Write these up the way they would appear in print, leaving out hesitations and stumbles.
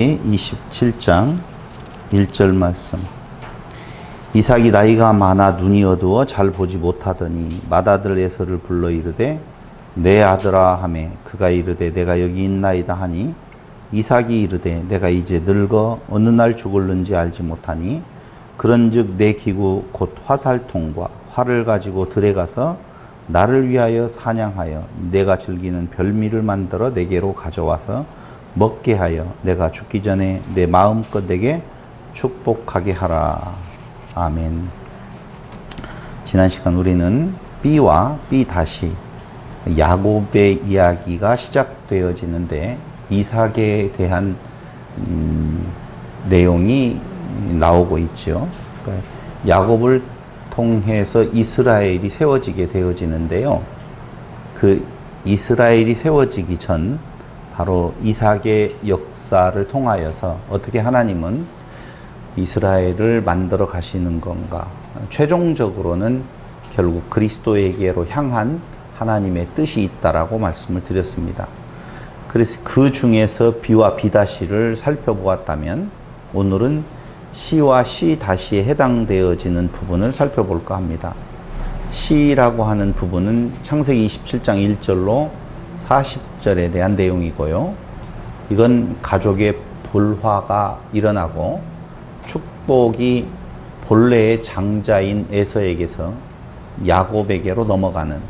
27장 1절 말씀. 이삭이 나이가 많아 눈이 어두워 잘 보지 못하더니 맏아들 에서를 불러 이르되 내 아들아 하매 그가 이르되 내가 여기 있나이다 하니 이삭이 이르되 내가 이제 늙어 어느 날 죽을는지 알지 못하니 그런즉 내 기구 곧 화살통과 활을 가지고 들에 가서 나를 위하여 사냥하여 내가 즐기는 별미를 만들어 내게로 가져와서 먹게 하여 내가 죽기 전에 내 마음껏 내게 축복하게 하라. 아멘. 지난 시간 우리는 B와 B 다시 야곱의 이야기가 시작되어지는데 이삭에 대한 내용이 나오고 있죠. 그러니까 야곱을 통해서 이스라엘이 세워지게 되어지는데요. 그 이스라엘이 세워지기 전 바로 이삭의 역사를 통하여서 어떻게 하나님은 이스라엘을 만들어 가시는 건가. 최종적으로는 결국 그리스도에게로 향한 하나님의 뜻이 있다라고 말씀을 드렸습니다. 그래서 그 중에서 B와 B-를 살펴보았다면 오늘은 C와 C-에 해당되어지는 부분을 살펴볼까 합니다. C라고 하는 부분은 창세기 27장 1절로 40절에 대한 내용이고요. 이건 가족의 불화가 일어나고 축복이 본래의 장자인 에서에게서 야곱에게로 넘어가는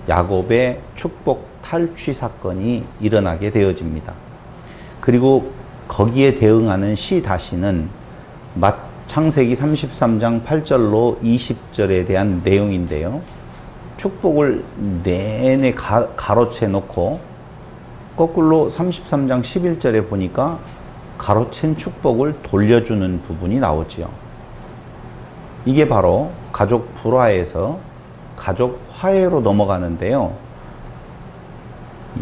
야곱의 축복 탈취 사건이 일어나게 되어집니다. 그리고 거기에 대응하는 C-는 창세기 33장 8절로 20절에 대한 내용인데요. 축복을 내내 가로채 놓고 거꾸로 33장 11절에 보니까 가로챈 축복을 돌려주는 부분이 나오지요. 이게 바로 가족 불화에서 가족 화해로 넘어가는데요.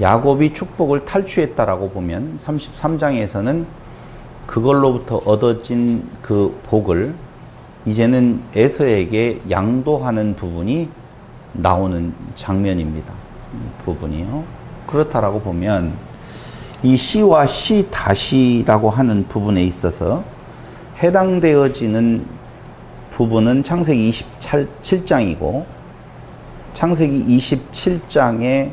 야곱이 축복을 탈취했다라고 보면 33장에서는 그걸로부터 얻어진 그 복을 이제는 에서에게 양도하는 부분이 나오는 장면입니다. 부분이요. 그렇다라고 보면 이 C와 C-라고 하는 부분에 있어서 해당되어지는 부분은 창세기 27장이고 창세기 27장에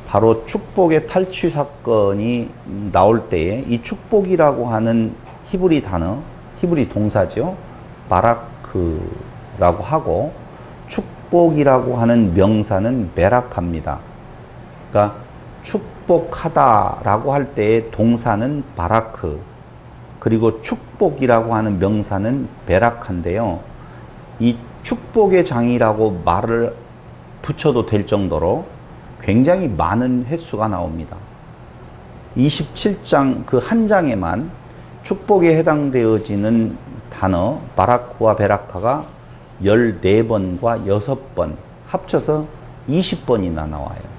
바로 축복의 탈취 사건이 나올 때에 이 축복이라고 하는 히브리 단어, 히브리 동사죠. 바라크라고 하고 축복이라고 하는 명사는 메락합니다. 그러니까 축복하다라고 할 때의 동사는 바라크, 그리고 축복이라고 하는 명사는 베라카인데요. 이 축복의 장이라고 말을 붙여도 될 정도로 굉장히 많은 횟수가 나옵니다. 27장 그 한 장에만 축복에 해당되어지는 단어 바라크와 베라카가 14번과 6번 합쳐서 20번이나 나와요.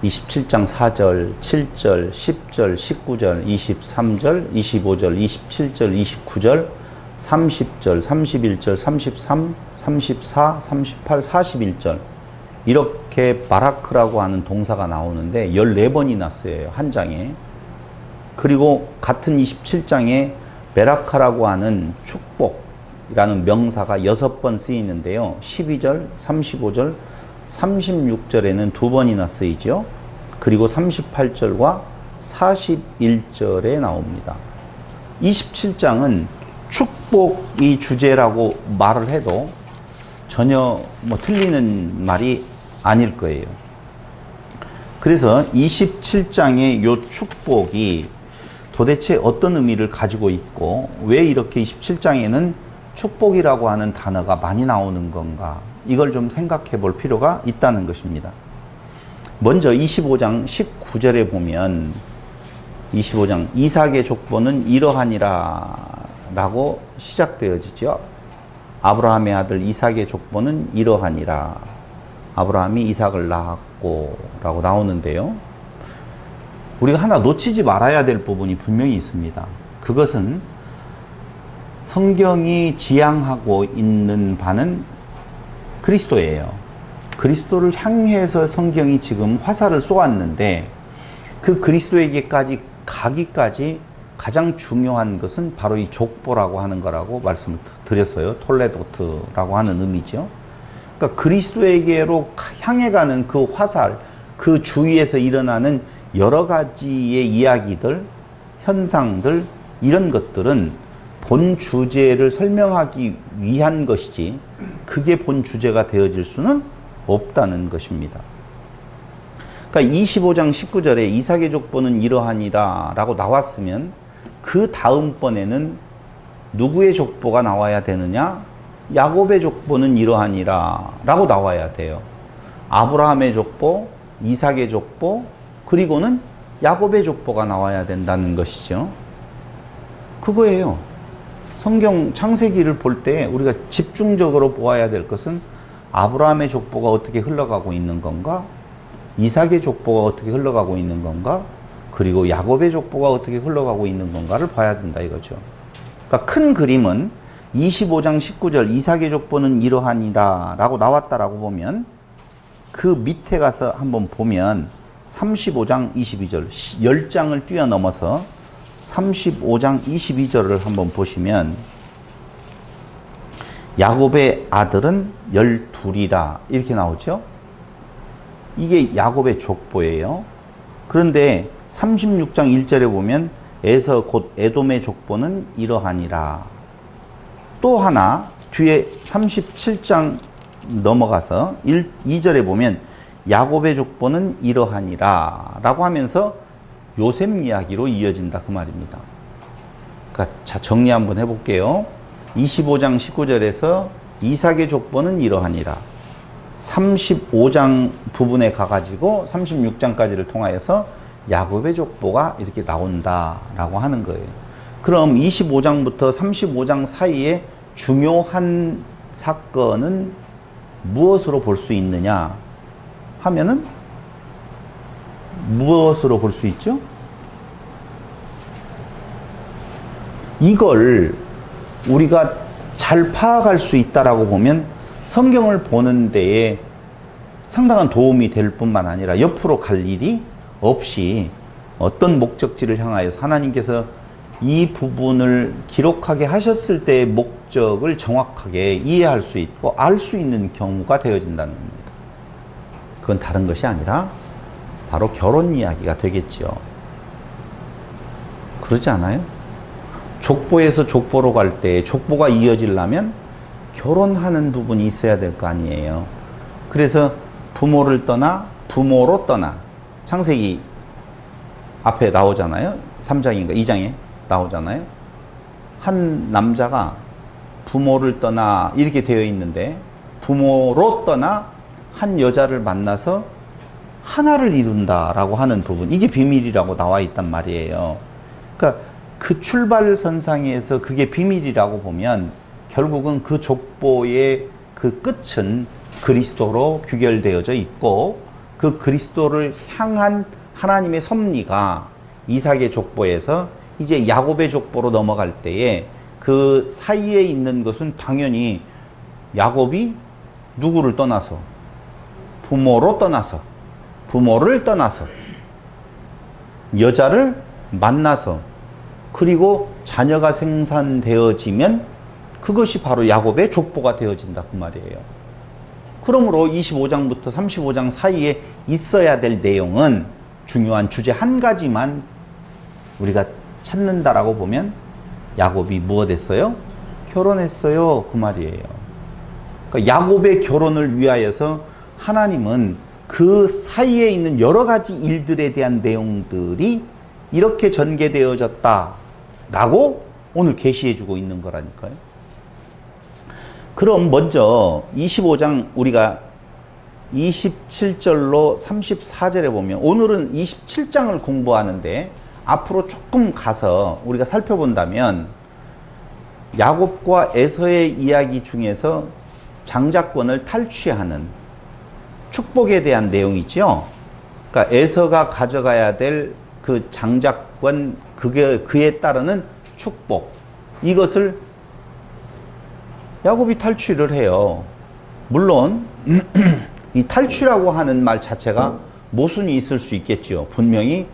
27장 4절, 7절, 10절, 19절, 23절, 25절, 27절, 29절, 30절, 31절, 33, 34, 38, 41절 이렇게 바라크라고 하는 동사가 나오는데 14번이나 쓰여요. 한 장에. 그리고 같은 27장에 베라카라고 하는 축복이라는 명사가 6번 쓰이는데요. 12절, 35절, 36절에는 2번이나 쓰이죠. 그리고 38절과 41절에 나옵니다. 27장은 축복이 주제라고 말을 해도 전혀 틀리는 말이 아닐 거예요. 그래서 27장의 요 축복이 도대체 어떤 의미를 가지고 있고 왜 이렇게 27장에는 축복이라고 하는 단어가 많이 나오는 건가, 이걸 좀 생각해 볼 필요가 있다는 것입니다. 먼저 25장 19절에 보면 25장 이삭의 족보는 이러하니라 라고 시작되어지죠. 아브라함의 아들 이삭의 족보는 이러하니라. 아브라함이 이삭을 낳았고 라고 나오는데요. 우리가 하나 놓치지 말아야 될 부분이 분명히 있습니다. 그것은 성경이 지향하고 있는 바는 그리스도예요. 그리스도를 향해서 성경이 지금 화살을 쏘았는데 그 그리스도에게까지 가기까지 가장 중요한 것은 바로 이 족보라고 하는 거라고 말씀을 드렸어요. 톨레도트라고 하는 의미죠. 그러니까 그리스도에게로 향해 가는 그 화살, 그 주위에서 일어나는 여러 가지의 이야기들, 현상들, 이런 것들은 본 주제를 설명하기 위한 것이지 그게 본 주제가 되어질 수는 없다는 것입니다. 그러니까 25장 19절에 이삭의 족보는 이러하니라 라고 나왔으면 그 다음번에는 누구의 족보가 나와야 되느냐? 야곱의 족보는 이러하니라 라고 나와야 돼요. 아브라함의 족보, 이삭의 족보, 그리고는 야곱의 족보가 나와야 된다는 것이죠. 그거예요. 성경 창세기를 볼 때 우리가 집중적으로 보아야 될 것은 아브라함의 족보가 어떻게 흘러가고 있는 건가? 이삭의 족보가 어떻게 흘러가고 있는 건가? 그리고 야곱의 족보가 어떻게 흘러가고 있는 건가를 봐야 된다 이거죠. 그러니까 큰 그림은 25장 19절 이삭의 족보는 이러하니라 라고 나왔다라고 보면 그 밑에 가서 한번 보면 35장 22절 10장을 뛰어넘어서 35장 22절을 한번 보시면 야곱의 아들은 12이라 이렇게 나오죠. 이게 야곱의 족보예요. 그런데 36장 1절에 보면 에서 곧 에돔의 족보는 이러하니라. 또 하나 뒤에 37장 넘어가서 2절에 보면 야곱의 족보는 이러하니라 라고 하면서 요셉 이야기로 이어진다 그 말입니다. 그러니까 자 정리 한번 해볼게요. 25장 19절에서 이삭의 족보는 이러하니라. 35장 부분에 가가지고 36장까지를 통하여서 야곱의 족보가 이렇게 나온다라고 하는 거예요. 그럼 25장부터 35장 사이에 중요한 사건은 무엇으로 볼 수 있느냐 하면은 무엇으로 볼 수 있죠? 이걸 우리가 잘 파악할 수 있다라고 보면 성경을 보는 데에 상당한 도움이 될 뿐만 아니라 옆으로 갈 일이 없이 어떤 목적지를 향하여서 하나님께서 이 부분을 기록하게 하셨을 때의 목적을 정확하게 이해할 수 있고 알 수 있는 경우가 되어진다는 겁니다. 그건 다른 것이 아니라 바로 결혼 이야기가 되겠죠. 그러지 않아요? 족보에서 족보로 갈 때 족보가 이어지려면 결혼하는 부분이 있어야 될 거 아니에요. 그래서 부모를 떠나 부모로 떠나 창세기 앞에 나오잖아요. 3장인가 2장에 나오잖아요. 한 남자가 부모를 떠나 이렇게 되어 있는데 부모로 떠나 한 여자를 만나서 하나를 이룬다라고 하는 부분, 이게 비밀이라고 나와 있단 말이에요. 그러니까 그 출발선상에서 그게 비밀이라고 보면 결국은 그 족보의 그 끝은 그리스도로 귀결되어져 있고 그 그리스도를 향한 하나님의 섭리가 이삭의 족보에서 이제 야곱의 족보로 넘어갈 때에 그 사이에 있는 것은 당연히 야곱이 누구를 떠나서 부모로 떠나서 부모를 떠나서 여자를 만나서 그리고 자녀가 생산되어지면 그것이 바로 야곱의 족보가 되어진다 그 말이에요. 그러므로 25장부터 35장 사이에 있어야 될 내용은 중요한 주제 한 가지만 우리가 찾는다라고 보면 야곱이 무엇 했어요? 결혼했어요 그 말이에요. 그러니까 야곱의 결혼을 위하여서 하나님은 그 사이에 있는 여러 가지 일들에 대한 내용들이 이렇게 전개되어졌다라고 오늘 계시해주고 있는 거라니까요. 그럼 먼저 25장 우리가 27절로 34절에 보면 오늘은 27장을 공부하는데 앞으로 조금 가서 우리가 살펴본다면 야곱과 에서의 이야기 중에서 장자권을 탈취하는 축복에 대한 내용이 있죠. 그러니까 에서가 가져가야 될 그 장자권, 그에 따르는 축복, 이것을 야곱이 탈취를 해요. 물론 이 탈취라고 하는 말 자체가 모순이 있을 수 있겠죠. 분명히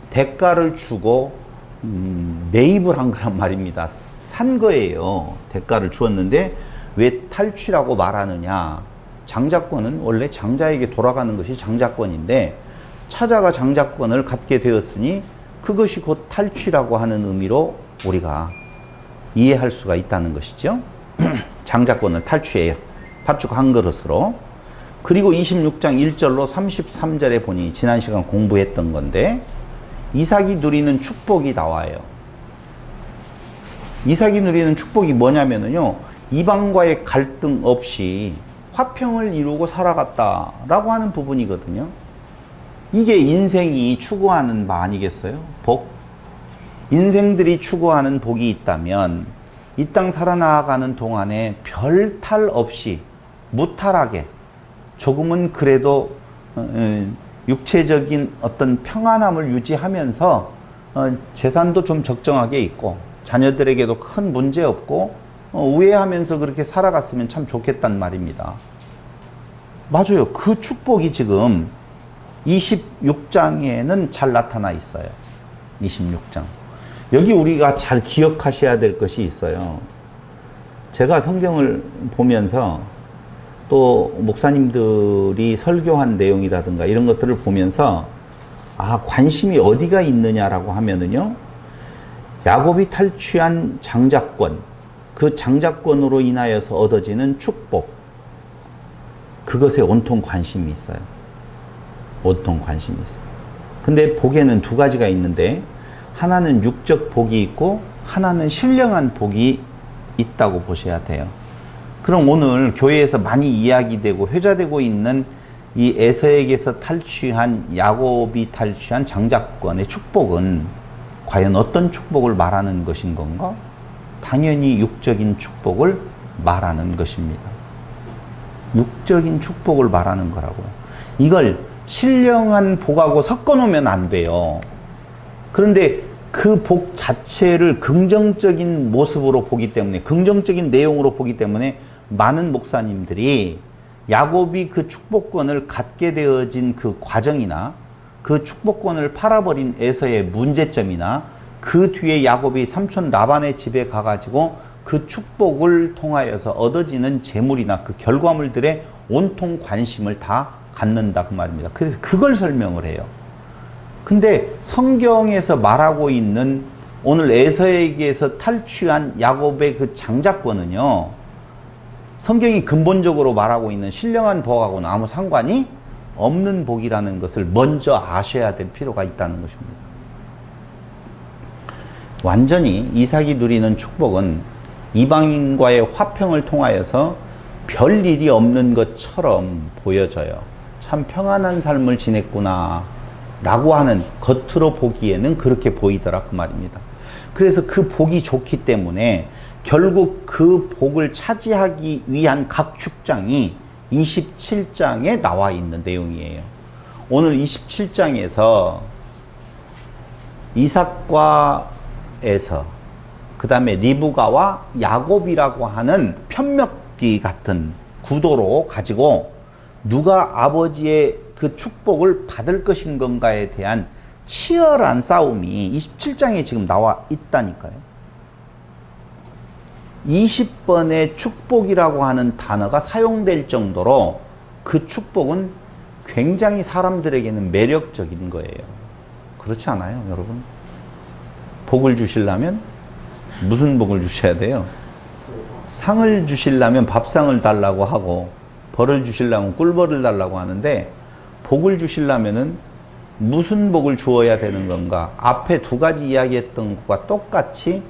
대가를 주고 매입을 한 거란 말입니다. 산 거예요. 대가를 주었는데 왜 탈취라고 말하느냐. 장자권은 원래 장자에게 돌아가는 것이 장자권인데 차자가 장자권을 갖게 되었으니 그것이 곧 탈취라고 하는 의미로 우리가 이해할 수가 있다는 것이죠. 장자권을 탈취해요. 팥죽 한 그릇으로. 그리고 26장 1절로 33절에 보니 지난 시간 공부했던 건데 이삭이 누리는 축복이 나와요. 이삭이 누리는 축복이 뭐냐면요. 이방과의 갈등 없이 화평을 이루고 살아갔다라고 하는 부분이거든요. 이게 인생이 추구하는 바 아니겠어요? 복. 인생들이 추구하는 복이 있다면 이 땅 살아나가는 동안에 별 탈 없이 무탈하게 조금은 그래도 육체적인 어떤 평안함을 유지하면서 재산도 좀 적정하게 있고 자녀들에게도 큰 문제 없고 우애하면서 그렇게 살아갔으면 참 좋겠단 말입니다. 맞아요. 그 축복이 지금 26장에는 잘 나타나 있어요. 26장. 여기 우리가 잘 기억하셔야 될 것이 있어요. 제가 성경을 보면서 또 목사님들이 설교한 내용이라든가 이런 것들을 보면서 관심이 어디가 있느냐라고 하면은요. 야곱이 탈취한 장자권, 그 장자권으로 인하여서 얻어지는 축복, 그것에 온통 관심이 있어요. 온통 관심이 있어요. 근데 복에는 두 가지가 있는데 하나는 육적 복이 있고 하나는 신령한 복이 있다고 보셔야 돼요. 그럼 오늘 교회에서 많이 이야기되고 회자되고 있는 이 에서에게서 탈취한 야곱이 탈취한 장자권의 축복은 과연 어떤 축복을 말하는 것인 건가? 당연히 육적인 축복을 말하는 것입니다. 육적인 축복을 말하는 거라고요. 이걸 신령한 복하고 섞어 놓으면 안 돼요. 그런데 그 복 자체를 긍정적인 모습으로 보기 때문에, 긍정적인 내용으로 보기 때문에 많은 목사님들이 야곱이 그 축복권을 갖게 되어진 그 과정이나 그 축복권을 팔아버린 에서의 문제점이나 그 뒤에 야곱이 삼촌 라반의 집에 가가지고 그 축복을 통하여서 얻어지는 재물이나 그 결과물들에 온통 관심을 다 갖는다 그 말입니다. 그래서 그걸 설명을 해요. 근데 성경에서 말하고 있는 오늘 에서에게서 탈취한 야곱의 그 장자권은요, 성경이 근본적으로 말하고 있는 신령한 복하고는 아무 상관이 없는 복이라는 것을 먼저 아셔야 될 필요가 있다는 것입니다. 완전히 이삭이 누리는 축복은 이방인과의 화평을 통하여서 별 일이 없는 것처럼 보여져요. 참 평안한 삶을 지냈구나 라고 하는, 겉으로 보기에는 그렇게 보이더라 그 말입니다. 그래서 그 복이 좋기 때문에 결국 그 복을 차지하기 위한 각 축장이 27장에 나와 있는 내용이에요. 오늘 27장에서 이삭과 에서, 그 다음에 리브가와 야곱이라고 하는 편먹기 같은 구도로 가지고 누가 아버지의 그 축복을 받을 것인 건가에 대한 치열한 싸움이 27장에 지금 나와 있다니까요. 20번의 축복이라고 하는 단어가 사용될 정도로 그 축복은 굉장히 사람들에게는 매력적인 거예요. 그렇지 않아요, 여러분? 복을 주시려면 무슨 복을 주셔야 돼요? 상을 주시려면 밥상을 달라고 하고, 벌을 주시려면 꿀벌을 달라고 하는데, 복을 주시려면은 무슨 복을 주어야 되는 건가? 앞에 두 가지 이야기했던 것과 똑같이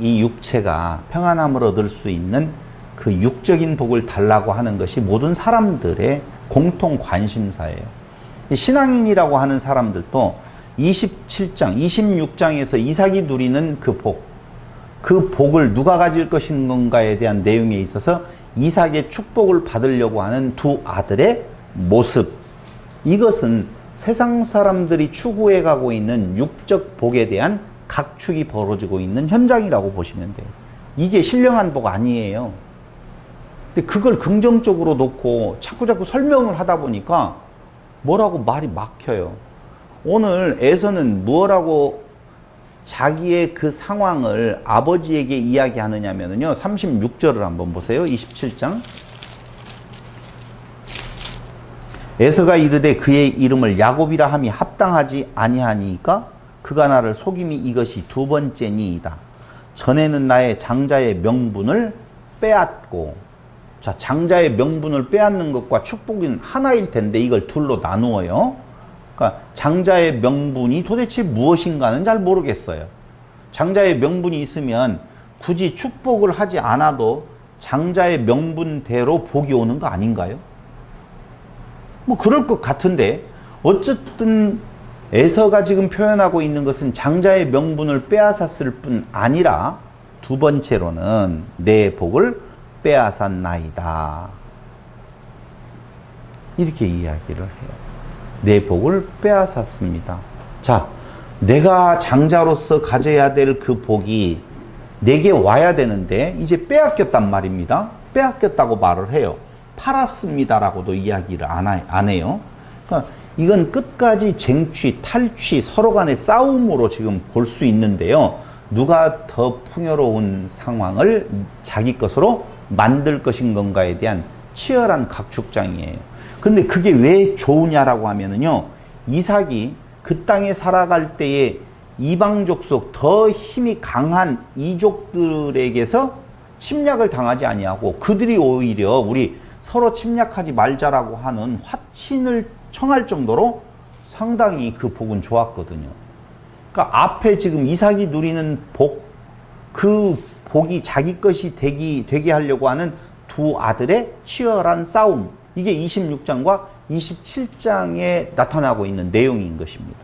이 육체가 평안함을 얻을 수 있는 그 육적인 복을 달라고 하는 것이 모든 사람들의 공통 관심사예요. 신앙인이라고 하는 사람들도 27장, 26장에서 이삭이 누리는 그 복, 그 복을 누가 가질 것인 건가에 대한 내용에 있어서 이삭의 축복을 받으려고 하는 두 아들의 모습, 이것은 세상 사람들이 추구해 가고 있는 육적 복에 대한 각축이 벌어지고 있는 현장이라고 보시면 돼요. 이게 신령한 복 아니에요. 근데 그걸 긍정적으로 놓고 자꾸 설명을 하다 보니까 뭐라고 말이 막혀요. 오늘 에서는 뭐라고 자기의 그 상황을 아버지에게 이야기하느냐면요. 36절을 한번 보세요. 27장. 에서가 이르되 그의 이름을 야곱이라 함이 합당하지 아니하니까 그가 나를 속임이 이것이 두 번째니이다. 전에는 나의 장자의 명분을 빼앗고, 자, 장자의 명분을 빼앗는 것과 축복은 하나일 텐데 이걸 둘로 나누어요. 그러니까 장자의 명분이 도대체 무엇인가는 잘 모르겠어요. 장자의 명분이 있으면 굳이 축복을 하지 않아도 장자의 명분대로 복이 오는 거 아닌가요? 뭐 그럴 것 같은데, 어쨌든 에서가 지금 표현하고 있는 것은 장자의 명분을 빼앗았을 뿐 아니라 두 번째로는 내 복을 빼앗았나이다. 이렇게 이야기를 해요. 내 복을 빼앗았습니다. 자, 내가 장자로서 가져야 될 그 복이 내게 와야 되는데 이제 빼앗겼단 말입니다. 빼앗겼다고 말을 해요. 팔았습니다라고도 이야기를 안 해요. 그러니까 이건 끝까지 쟁취, 탈취, 서로 간의 싸움으로 지금 볼 수 있는데요. 누가 더 풍요로운 상황을 자기 것으로 만들 것인 건가에 대한 치열한 각축장이에요. 근데 그게 왜 좋으냐라고 하면은요, 이삭이 그 땅에 살아갈 때에 이방족 속 더 힘이 강한 이족들에게서 침략을 당하지 아니하고 그들이 오히려 우리 서로 침략하지 말자라고 하는 화친을 청할 정도로 상당히 그 복은 좋았거든요. 그러니까 앞에 지금 이삭이 누리는 복, 그 복이 자기 것이 되게 하려고 하는 두 아들의 치열한 싸움, 이게 26장과 27장에 나타나고 있는 내용인 것입니다.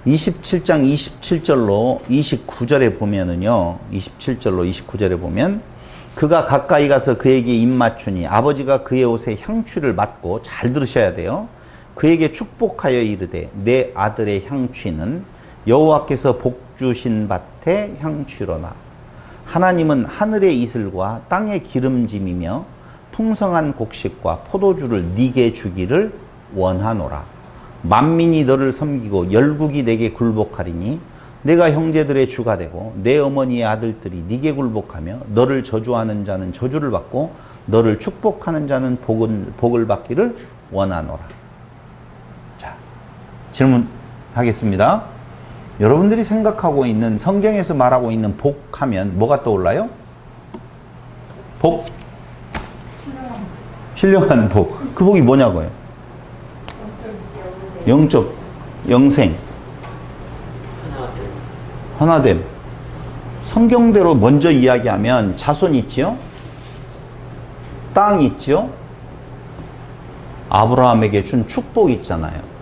27장 27절로 29절에 보면은요, 27절로 29절에 보면 그가 가까이 가서 그에게 입맞추니 아버지가 그의 옷에 향취를 맡고, 잘 들으셔야 돼요. 그에게 축복하여 이르되 내 아들의 향취는 여호와께서 복 주신 밭의 향취로나 하나님은 하늘의 이슬과 땅의 기름짐이며 풍성한 곡식과 포도주를 네게 주기를 원하노라. 만민이 너를 섬기고 열국이 내게 굴복하리니 내가 형제들의 주가 되고 내 어머니의 아들들이 네게 굴복하며 너를 저주하는 자는 저주를 받고 너를 축복하는 자는 복을 받기를 원하노라. 자, 질문하겠습니다. 여러분들이 생각하고 있는, 성경에서 말하고 있는 복하면 뭐가 떠올라요? 복? 신령한 복. 그 복이 뭐냐고요? 영적, 영생, 하나됨. 성경대로 먼저 이야기하면 자손 있지요? 땅 있지요? 아브라함에게 준 축복 있잖아요.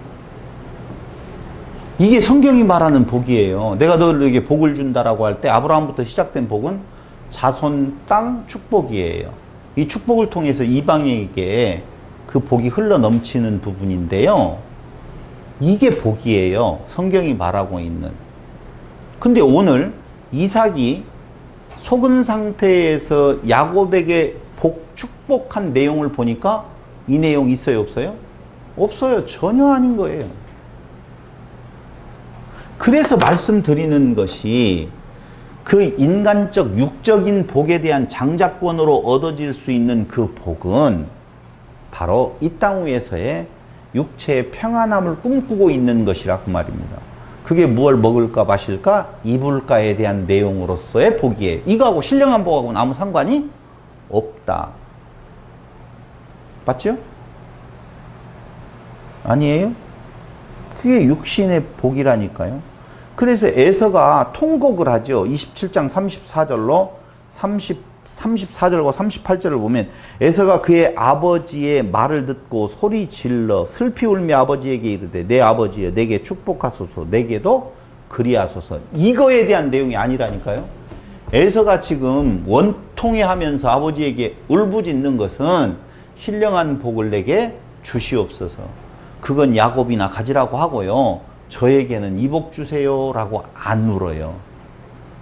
이게 성경이 말하는 복이에요. 내가 너에게 복을 준다라고 할 때 아브라함부터 시작된 복은 자손, 땅, 축복이에요. 이 축복을 통해서 이방에게 그 복이 흘러 넘치는 부분인데요. 이게 복이에요. 성경이 말하고 있는. 근데 오늘 이삭이 속은 상태에서 야곱에게 축복한 내용을 보니까 이 내용 있어요, 없어요? 없어요. 전혀 아닌 거예요. 그래서 말씀드리는 것이 그 인간적, 육적인 복에 대한 장자권으로 얻어질 수 있는 그 복은 바로 이 땅 위에서의 육체의 평안함을 꿈꾸고 있는 것이라 그 말입니다. 그게 무엇을 먹을까 마실까 입을까에 대한 내용으로서의 복이에요. 이거하고 신령한 복하고는 아무 상관이 없다. 맞죠? 아니에요? 그게 육신의 복이라니까요. 그래서 에서가 통곡을 하죠. 27장 34절로 34절과 38절을 보면 에서가 그의 아버지의 말을 듣고 소리 질러 슬피 울며 아버지에게 이르되 내 아버지여 내게 축복하소서 내게도 그리하소서. 이거에 대한 내용이 아니라니까요. 에서가 지금 원통해하면서 아버지에게 울부짖는 것은 신령한 복을 내게 주시옵소서. 그건 야곱이나 가지라고 하고요. 저에게는 이 복 주세요 라고 안 울어요.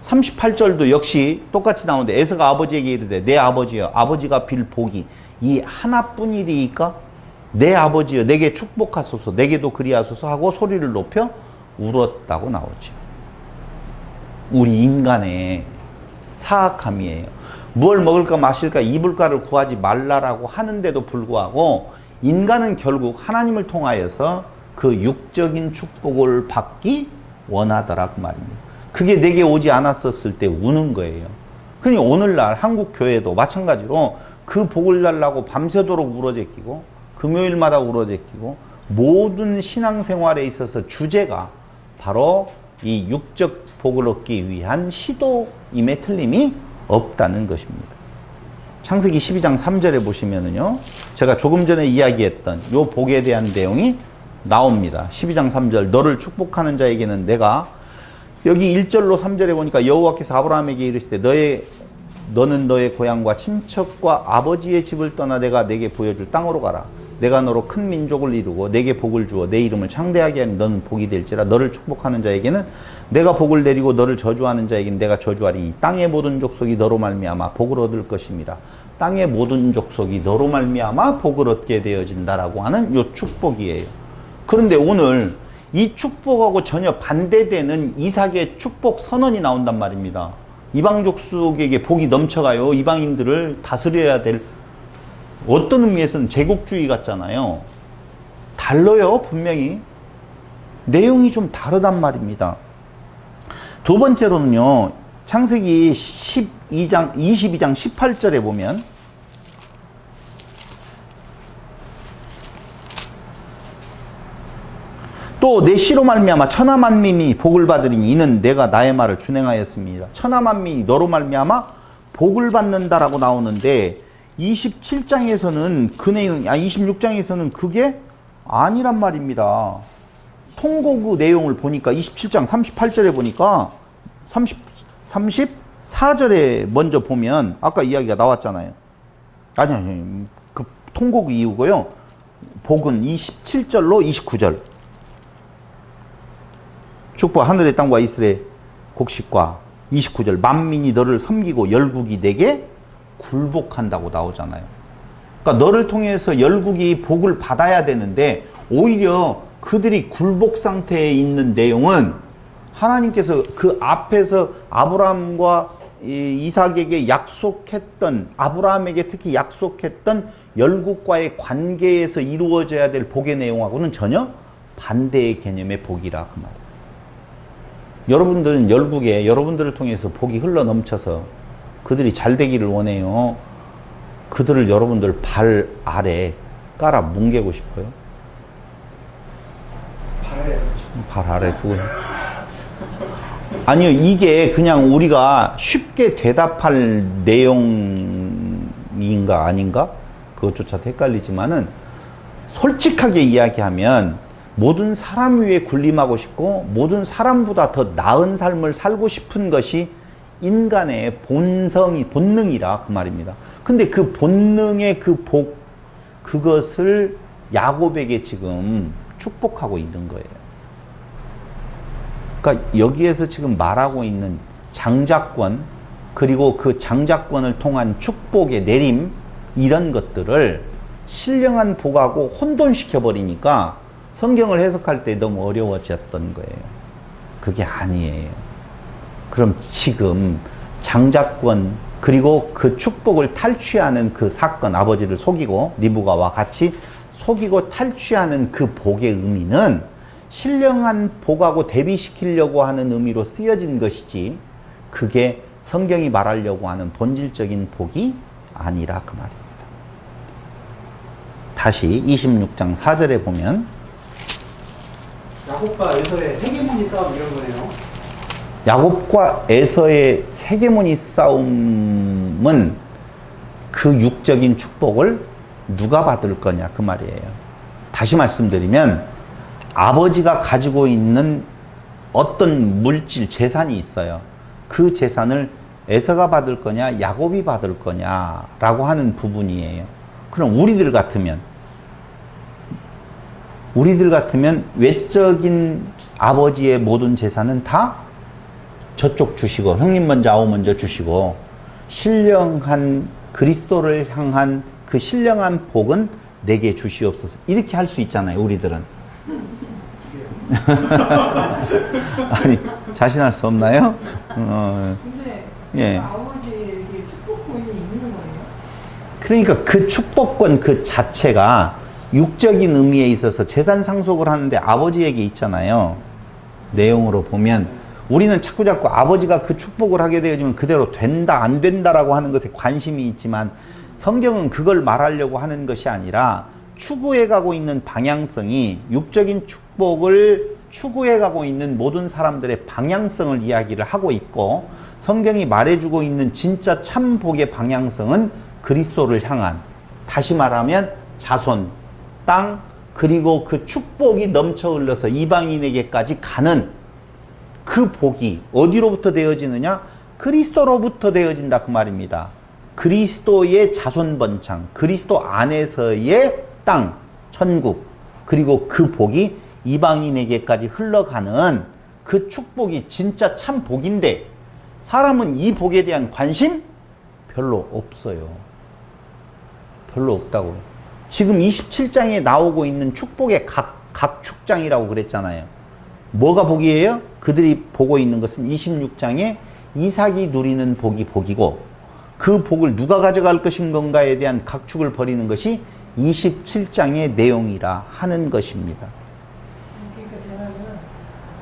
38절도 역시 똑같이 나오는데 에서가 아버지에게 이르되 내 아버지여 아버지가 빌 복이 이 하나뿐이리이까 내 아버지여 내게 축복하소서 내게도 그리하소서 하고 소리를 높여 울었다고 나오죠. 우리 인간의 사악함이에요. 뭘 먹을까 마실까 입을까를 구하지 말라라고 하는데도 불구하고 인간은 결국 하나님을 통하여서 그 육적인 축복을 받기 원하더라 그 말입니다. 그게 내게 오지 않았었을 때 우는 거예요. 그러니 오늘날 한국 교회도 마찬가지로 그 복을 달라고 밤새도록 울어제끼고 금요일마다 울어제끼고 모든 신앙생활에 있어서 주제가 바로 이 육적 복을 얻기 위한 시도임에 틀림이 없다는 것입니다. 창세기 12장 3절에 보시면은요, 제가 조금 전에 이야기했던 요 복에 대한 내용이 나옵니다. 12장 3절, 너를 축복하는 자에게는 내가, 여기 1절로 3절에 보니까 여호와께서 아브라함에게 이르시되 너는 너의 고향과 친척과 아버지의 집을 떠나 내가 내게 보여줄 땅으로 가라. 내가 너로 큰 민족을 이루고 내게 복을 주어 내 이름을 창대하게 하니 너는 복이 될지라. 너를 축복하는 자에게는 내가 복을 내리고 너를 저주하는 자에게는 내가 저주하리니 땅의 모든 족속이 너로 말미암아 복을 얻을 것임이라. 땅의 모든 족속이 너로 말미암아 복을 얻게 되어진다라고 하는 요 축복이에요. 그런데 오늘 이 축복하고 전혀 반대되는 이삭의 축복 선언이 나온단 말입니다. 이방 족속에게 복이 넘쳐가요. 이방인들을 다스려야 될, 어떤 의미에서는 제국주의 같잖아요. 달라요, 분명히. 내용이 좀 다르단 말입니다. 두 번째로는요, 창세기 22장 18절에 보면 또 내 씨로 말미암아 천하 만민이 복을 받으리니 이는 내가 나의 말을 준행하였습니다. 천하 만민이 너로 말미암아 복을 받는다라고 나오는데 27장에서는 그 내용, 26장에서는 그게 아니란 말입니다. 통곡의 내용을 보니까 27장 38절에 보니까 34절에 먼저 보면 아까 이야기가 나왔잖아요. 아니, 그 통곡 이유고요. 복은 27절로 29절. 축복 하늘의 땅과 이스라엘 곡식과 29절 만민이 너를 섬기고 열국이 내게 굴복한다고 나오잖아요. 그러니까 너를 통해서 열국이 복을 받아야 되는데 오히려 그들이 굴복 상태에 있는 내용은 하나님께서 그 앞에서 아브라함과 이삭에게 약속했던, 아브라함에게 특히 약속했던 열국과의 관계에서 이루어져야 될 복의 내용하고는 전혀 반대의 개념의 복이라 그 말이에요. 여러분들은 열국에 여러분들을 통해서 복이 흘러 넘쳐서 그들이 잘 되기를 원해요. 그들을 여러분들 발 아래 깔아 뭉개고 싶어요? 발 아래 두고. 아니요, 이게 그냥 우리가 쉽게 대답할 내용인가 아닌가? 그것조차도 헷갈리지만은 솔직하게 이야기하면 모든 사람 위에 군림하고 싶고 모든 사람보다 더 나은 삶을 살고 싶은 것이 인간의 본능이라 그 말입니다. 근데 그 본능의 그 복, 그것을 야곱에게 지금 축복하고 있는 거예요. 그러니까 여기에서 지금 말하고 있는 장자권, 그리고 그 장자권을 통한 축복의 내림, 이런 것들을 신령한 복하고 혼돈시켜 버리니까 성경을 해석할 때 너무 어려워졌던 거예요. 그게 아니에요. 그럼 지금 장자권 그리고 그 축복을 탈취하는 그 사건, 아버지를 속이고 리브가와 같이 속이고 탈취하는 그 복의 의미는 신령한 복하고 대비시키려고 하는 의미로 쓰여진 것이지 그게 성경이 말하려고 하는 본질적인 복이 아니라 그 말입니다. 다시 26장 4절에 보면 야곱과 에서의 헤게모니 싸움 이런 거네요. 야곱과 에서의 헤게모니 싸움은 그 육적인 축복을 누가 받을 거냐 그 말이에요. 다시 말씀드리면 아버지가 가지고 있는 어떤 물질, 재산이 있어요. 그 재산을 에서가 받을 거냐 야곱이 받을 거냐라고 하는 부분이에요. 그럼 우리들 같으면 외적인 아버지의 모든 재산은 다 저쪽 주시고 형님 먼저 아우 먼저 주시고 신령한 그리스도를 향한 그 신령한 복은 내게 주시옵소서 이렇게 할 수 있잖아요. 우리들은 아니, 자신할 수 없나요? 근데 예. 아버지에게 축복권이 있는 거예요? 그러니까 그 축복권 그 자체가 육적인 의미에 있어서 재산 상속을 하는데 아버지에게 있잖아요. 내용으로 보면 우리는 자꾸 아버지가 그 축복을 하게 되어지면 그대로 된다 안 된다라고 하는 것에 관심이 있지만 성경은 그걸 말하려고 하는 것이 아니라 추구해 가고 있는 방향성이 육적인 축복을 추구해 가고 있는 모든 사람들의 방향성을 이야기를 하고 있고, 성경이 말해주고 있는 진짜 참 복의 방향성은 그리스도를 향한, 다시 말하면 자손, 땅, 그리고 그 축복이 넘쳐 흘러서 이방인에게까지 가는 그 복이 어디로부터 되어지느냐? 그리스도로부터 되어진다 그 말입니다. 그리스도의 자손 번창, 그리스도 안에서의 땅, 천국, 그리고 그 복이 이방인에게까지 흘러가는 그 축복이 진짜 참 복인데, 사람은 이 복에 대한 관심 별로 없어요. 별로 없다고요. 지금 27장에 나오고 있는 축복의 각 축장이라고 그랬잖아요. 뭐가 복이에요? 그들이 보고 있는 것은 26장에 이삭이 누리는 복이 복이고, 그 복을 누가 가져갈 것인 건가에 대한 각축을 벌이는 것이 27장의 내용이라 하는 것입니다. 그러니까 제가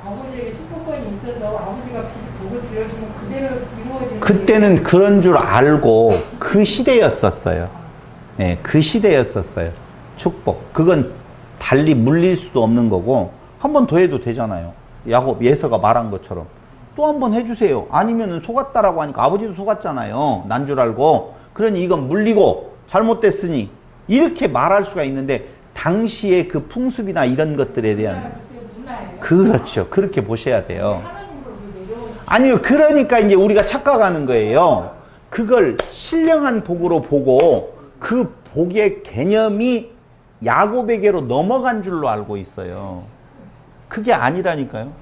아버지에게 축복권이 있어서 아버지가 복을 빌어주면 그대로 이루어지는. 그때는 그런 줄 알고 그 시대였었어요. 네, 그 시대였었어요. 축복. 그건 달리 물릴 수도 없는 거고, 한 번 더 해도 되잖아요. 야곱 예서가 말한 것처럼 또 한 번 해주세요. 아니면은 속았다라고 하니까 아버지도 속았잖아요. 난 줄 알고. 그러니 이건 물리고 잘못됐으니 이렇게 말할 수가 있는데, 당시의 그 풍습이나 이런 것들에 대한, 그렇죠. 그렇게 보셔야 돼요. 아니요. 그러니까 이제 우리가 착각하는 거예요. 그걸 신령한 복으로 보고 그 복의 개념이 야곱에게로 넘어간 줄로 알고 있어요. 그게 아니라니까요.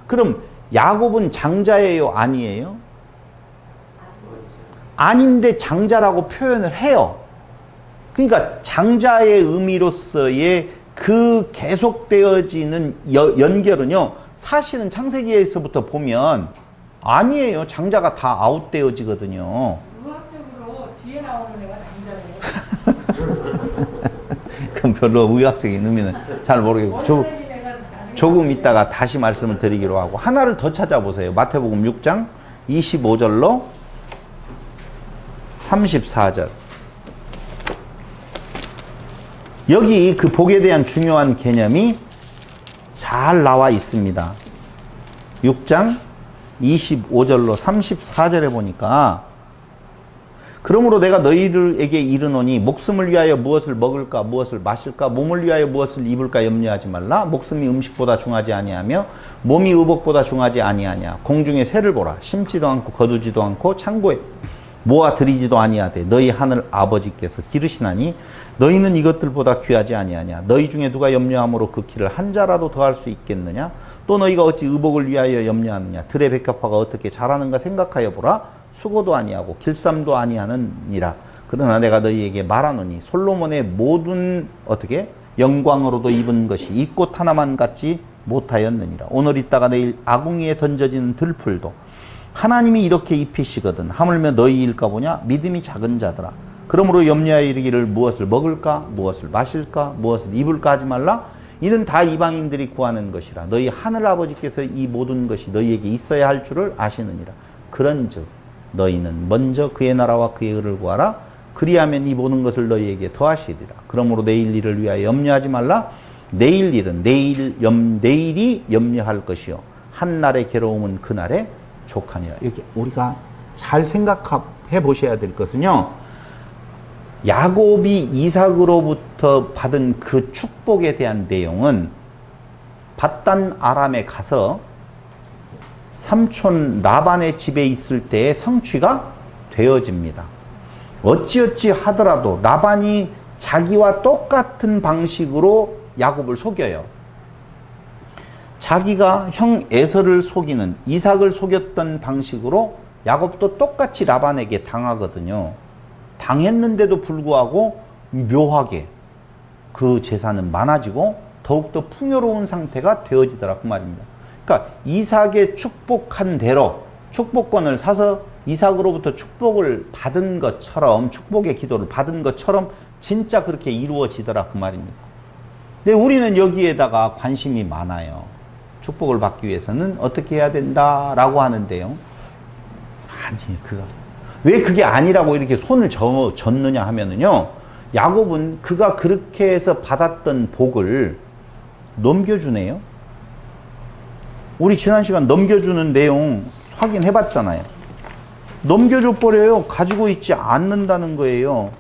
그럼 야곱은 장자예요? 아니에요? 아닌데 장자라고 표현을 해요. 그러니까 장자의 의미로서의 그 계속되어지는 연결은요, 사실은 창세기에서부터 보면 아니에요. 장자가 다 아웃되어지거든요. 의학적으로 뒤에 나오는 애가 장자예요. 그럼 별로 의학적인 의미는 잘 모르겠고, 조금 있다가 다시 말씀을 드리기로 하고, 하나를 더 찾아보세요. 마태복음 6장 25절로 34절. 여기 그 복에 대한 중요한 개념이 잘 나와 있습니다. 6장 25절로 34절에 보니까, 그러므로 내가 너희들에게 이르노니 목숨을 위하여 무엇을 먹을까 무엇을 마실까 몸을 위하여 무엇을 입을까 염려하지 말라. 목숨이 음식보다 중하지 아니하며 몸이 의복보다 중하지 아니하냐. 공중의 새를 보라. 심지도 않고 거두지도 않고 창고에 모아 들이지도 아니하되 너희 하늘 아버지께서 기르시나니 너희는 이것들보다 귀하지 아니하냐. 너희 중에 누가 염려함으로 그 키를 한 자라도 더할 수 있겠느냐. 또 너희가 어찌 의복을 위하여 염려하느냐. 들의 백합화가 어떻게 자라는가 생각하여 보라. 수고도 아니하고 길쌈도 아니하느니라. 그러나 내가 너희에게 말하노니 솔로몬의 모든 어떻게 영광으로도 입은 것이 이 꽃 하나만 같지 못하였느니라. 오늘 있다가 내일 아궁이에 던져지는 들풀도 하나님이 이렇게 입히시거든 하물며 너희일까 보냐. 믿음이 작은 자들아. 그러므로 염려하여 이르기를 무엇을 먹을까 무엇을 마실까 무엇을 입을까 하지 말라. 이는 다 이방인들이 구하는 것이라. 너희 하늘 아버지께서 이 모든 것이 너희에게 있어야 할 줄을 아시느니라. 그런즉 너희는 먼저 그의 나라와 그의 의를 구하라. 그리하면 이 모든 것을 너희에게 더하시리라. 그러므로 내일 일을 위하여 염려하지 말라. 내일 일은 내일이 염려할 것이요 한날의 괴로움은 그날에 족하니라. 이렇게 우리가 잘 생각해 보셔야 될 것은요, 야곱이 이삭으로부터 받은 그 축복에 대한 내용은 밧단 아람에 가서 삼촌 라반의 집에 있을 때에 성취가 되어집니다. 어찌어찌 하더라도 라반이 자기와 똑같은 방식으로 야곱을 속여요. 자기가 형 에서를 속이는, 이삭을 속였던 방식으로 야곱도 똑같이 라반에게 당하거든요. 당했는데도 불구하고 묘하게 그 재산은 많아지고 더욱더 풍요로운 상태가 되어지더라 그 말입니다. 그러니까 이삭의 축복한 대로 축복권을 사서 이삭으로부터 축복을 받은 것처럼, 축복의 기도를 받은 것처럼 진짜 그렇게 이루어지더라 그 말입니다. 근데 우리는 여기에다가 관심이 많아요. 축복을 받기 위해서는 어떻게 해야 된다라고 하는데요. 아니, 왜 그게 아니라고 이렇게 손을 젓느냐 하면은요, 야곱은 그가 그렇게 해서 받았던 복을 넘겨주네요. 우리 지난 시간 넘겨주는 내용 확인해 봤잖아요. 넘겨줘 버려요. 가지고 있지 않는다는 거예요.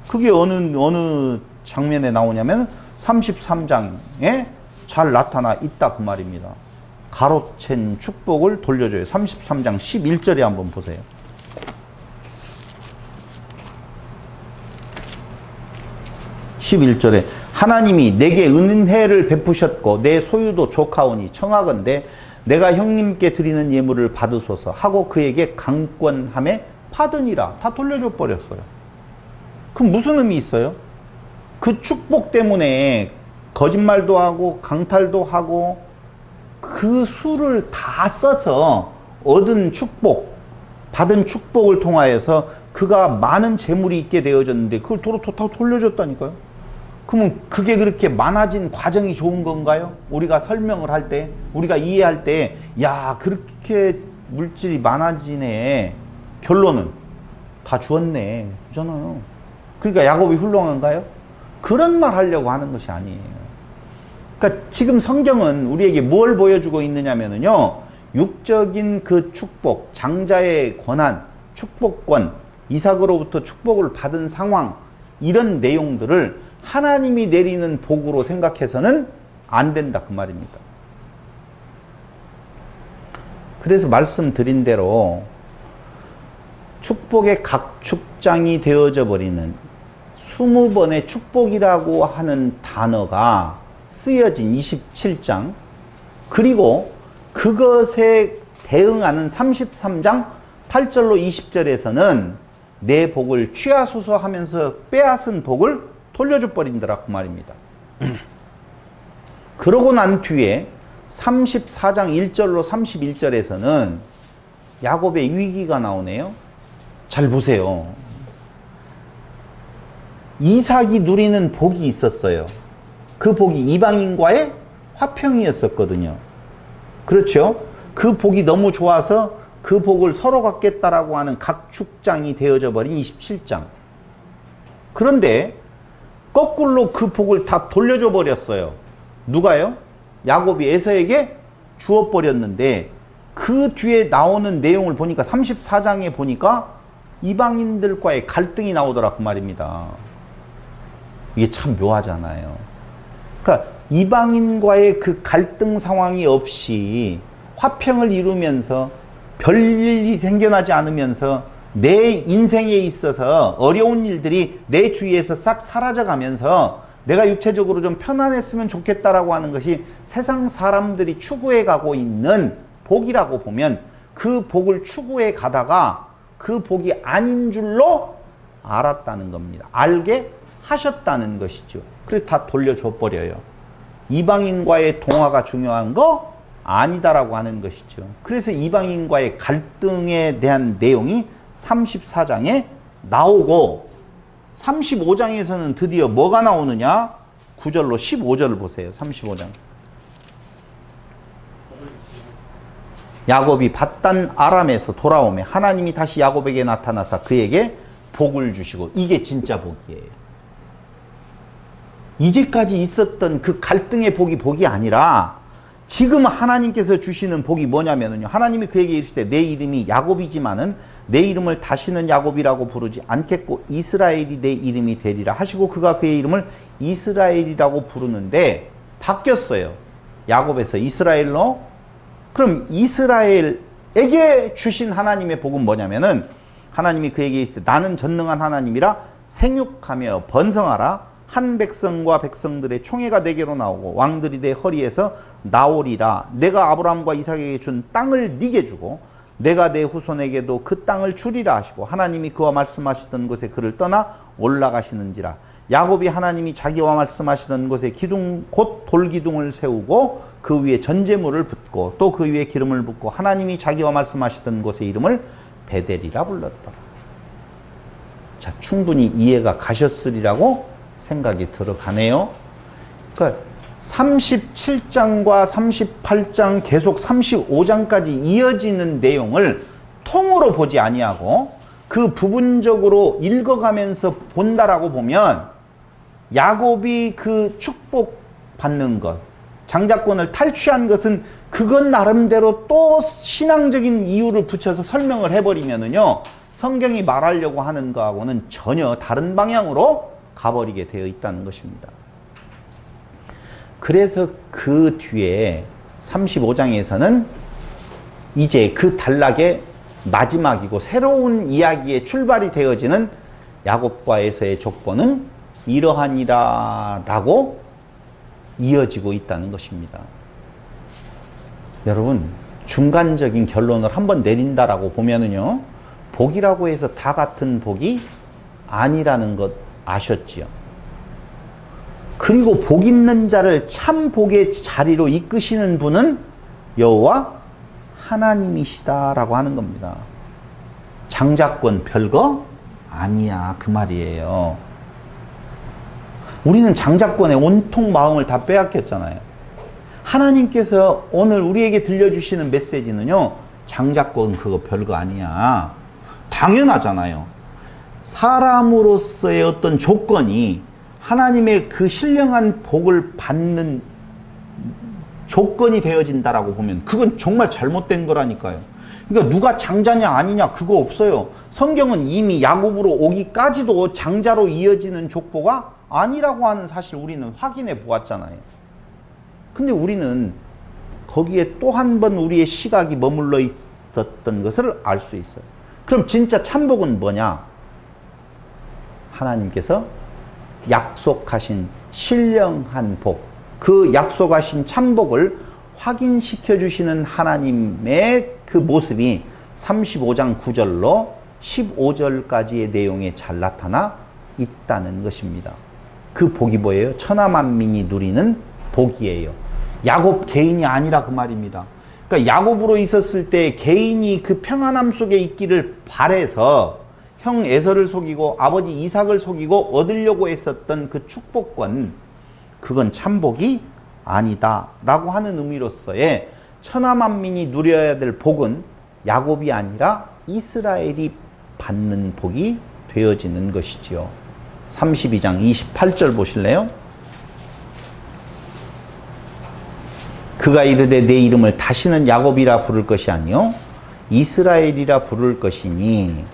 그게 어느 장면에 나오냐면 33장에 잘 나타나 있다 그 말입니다. 가로챈 축복을 돌려줘요. 33장 11절에 한번 보세요. (11절에) 하나님이 내게 은혜를 베푸셨고 내 소유도 족하오니 청하건대 내가 형님께 드리는 예물을 받으소서 하고 그에게 강권함에 받으니라. 다 돌려줘 버렸어요. 그럼 무슨 의미 있어요? 그 축복 때문에 거짓말도 하고 강탈도 하고 그 수를 다 써서 얻은 축복, 받은 축복을 통하여서 그가 많은 재물이 있게 되어졌는데 그걸 다 돌려줬다니까요. 그러면 그게 그렇게 많아진 과정이 좋은 건가요? 우리가 설명을 할 때, 우리가 이해할 때, 야, 그렇게 물질이 많아지네. 결론은 다 주었네. 그잖아요. 그러니까 야곱이 훌륭한가요? 그런 말 하려고 하는 것이 아니에요. 그러니까 지금 성경은 우리에게 뭘 보여주고 있느냐면요. 육적인 그 축복, 장자의 권한, 축복권, 이삭으로부터 축복을 받은 상황, 이런 내용들을 하나님이 내리는 복으로 생각해서는 안 된다 그 말입니다. 그래서 말씀드린 대로 축복의 각축장이 되어져 버리는 20번의 축복이라고 하는 단어가 쓰여진 27장, 그리고 그것에 대응하는 33장 8절로 20절에서는 내 복을 취하소서 하면서 빼앗은 복을 돌려줘 버린다라 그 말입니다. 그러고 난 뒤에 34장 1절로 31절에서는 야곱의 위기가 나오네요. 잘 보세요. 이삭이 누리는 복이 있었어요. 그 복이 이방인과의 화평이었었거든요. 그렇죠? 그 복이 너무 좋아서 그 복을 서로 갖겠다라고 하는 각축장이 되어져 버린 27장. 그런데 거꾸로 그 복을 다 돌려줘 버렸어요. 누가요? 야곱이 에서에게 주어 버렸는데 그 뒤에 나오는 내용을 보니까 34장에 보니까 이방인들과의 갈등이 나오더라 그 말입니다. 이게 참 묘하잖아요. 그러니까 이방인과의 그 갈등 상황이 없이 화평을 이루면서 별일이 생겨나지 않으면서 내 인생에 있어서 어려운 일들이 내 주위에서 싹 사라져가면서 내가 육체적으로 좀 편안했으면 좋겠다라고 하는 것이 세상 사람들이 추구해 가고 있는 복이라고 보면 그 복을 추구해 가다가 그 복이 아닌 줄로 알았다는 겁니다. 알게 하셨다는 것이죠. 그래서 다 돌려줘 버려요. 이방인과의 동화가 중요한 거 아니다라고 하는 것이죠. 그래서 이방인과의 갈등에 대한 내용이 34장에 나오고 35장에서는 드디어 뭐가 나오느냐? 9절로 15절을 보세요. 35장. 야곱이 밧단 아람에서 돌아오매 하나님이 다시 야곱에게 나타나사 그에게 복을 주시고, 이게 진짜 복이에요. 이제까지 있었던 그 갈등의 복이 아니라 지금 하나님께서 주시는 복이 뭐냐면요, 하나님이 그에게 이르시되 내 이름이 야곱이지만은 내 이름을 다시는 야곱이라고 부르지 않겠고 이스라엘이 내 이름이 되리라 하시고 그가 그의 이름을 이스라엘이라고 부르는데 바뀌었어요. 야곱에서 이스라엘로. 그럼 이스라엘에게 주신 하나님의 복은 뭐냐면은 하나님이 그에게 이르시되 나는 전능한 하나님이라 생육하며 번성하라. 한 백성과 백성들의 총회가 내게로 나오고 왕들이 내 허리에서 나오리라. 내가 아브라함과 이삭에게 준 땅을 네게 주고 내가 내 후손에게도 그 땅을 주리라 하시고 하나님이 그와 말씀하시던 곳에 그를 떠나 올라가시는지라. 야곱이 하나님이 자기와 말씀하시던 곳에 기둥 곧 돌기둥을 세우고 그 위에 전제물을 붓고 또 그 위에 기름을 붓고 하나님이 자기와 말씀하시던 곳의 이름을 베델이라 불렀다. 자, 충분히 이해가 가셨으리라고 생각이 들어가네요. 그러니까 37장과 38장 계속 35장까지 이어지는 내용을 통으로 보지 아니하고 그 부분적으로 읽어가면서 본다라고 보면 야곱이 그 축복 받는 것, 장자권을 탈취한 것은 그건 나름대로 또 신앙적인 이유를 붙여서 설명을 해버리면은요, 성경이 말하려고 하는 거하고는 전혀 다른 방향으로 가버리게 되어 있다는 것입니다. 그래서 그 뒤에 35장에서는 이제 그 단락의 마지막이고 새로운 이야기의 출발이 되어지는 야곱과 에서의 족보는 이러하니라 라고 이어지고 있다는 것입니다. 여러분, 중간적인 결론을 한번 내린다라고 보면은요, 복이라고 해서 다 같은 복이 아니라는 것 아셨지요? 그리고 복 있는 자를 참 복의 자리로 이끄시는 분은 여호와 하나님이시다라고 하는 겁니다. 장자권 별거 아니야, 그 말이에요. 우리는 장자권에 온통 마음을 다 빼앗겼잖아요. 하나님께서 오늘 우리에게 들려주시는 메시지는요, 장자권 그거 별거 아니야. 당연하잖아요. 사람으로서의 어떤 조건이 하나님의 그 신령한 복을 받는 조건이 되어진다라고 보면 그건 정말 잘못된 거라니까요. 그러니까 누가 장자냐 아니냐 그거 없어요. 성경은 이미 야곱으로 오기까지도 장자로 이어지는 족보가 아니라고 하는 사실 우리는 확인해 보았잖아요. 근데 우리는 거기에 또 한 번 우리의 시각이 머물러 있었던 것을 알 수 있어요. 그럼 진짜 참복은 뭐냐? 하나님께서 약속하신 신령한 복, 그 약속하신 참복을 확인시켜 주시는 하나님의 그 모습이 35장 9절로 15절까지의 내용에 잘 나타나 있다는 것입니다. 그 복이 뭐예요? 천하 만민이 누리는 복이에요. 야곱 개인이 아니라 그 말입니다. 그러니까 야곱으로 있었을 때 개인이 그 평안함 속에 있기를 바래서 형 에서를 속이고 아버지 이삭을 속이고 얻으려고 했었던 그 축복권, 그건 참복이 아니다 라고 하는 의미로서의 천하 만민이 누려야 될 복은 야곱이 아니라 이스라엘이 받는 복이 되어지는 것이지요. 32장 28절 보실래요? 그가 이르되 내 이름을 다시는 야곱이라 부를 것이 아니요 이스라엘이라 부를 것이니,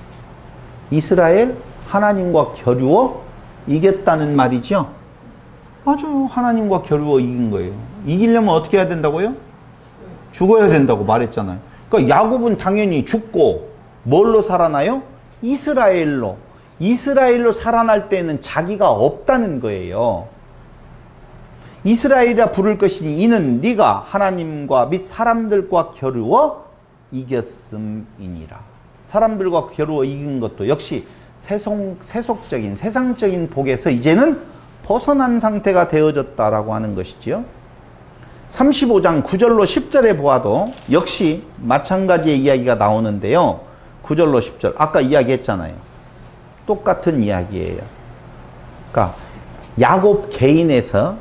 이스라엘 하나님과 겨루어 이겼다는 말이죠. 맞아요. 하나님과 겨루어 이긴 거예요. 이기려면 어떻게 해야 된다고요? 죽어야 된다고 말했잖아요. 그러니까 야곱은 당연히 죽고 뭘로 살아나요? 이스라엘로. 이스라엘로 살아날 때는 자기가 없다는 거예요. 이스라엘이라 부를 것이니 이는 네가 하나님과 및 사람들과 겨루어 이겼음이니라. 사람들과 겨루어 이긴 것도 역시 세속적인 세상적인 복에서 이제는 벗어난 상태가 되어졌다라고 하는 것이지요. 35장 9절로 10절에 보아도 역시 마찬가지의 이야기가 나오는데요. 9절로 10절 아까 이야기했잖아요. 똑같은 이야기예요. 그러니까 야곱 개인에서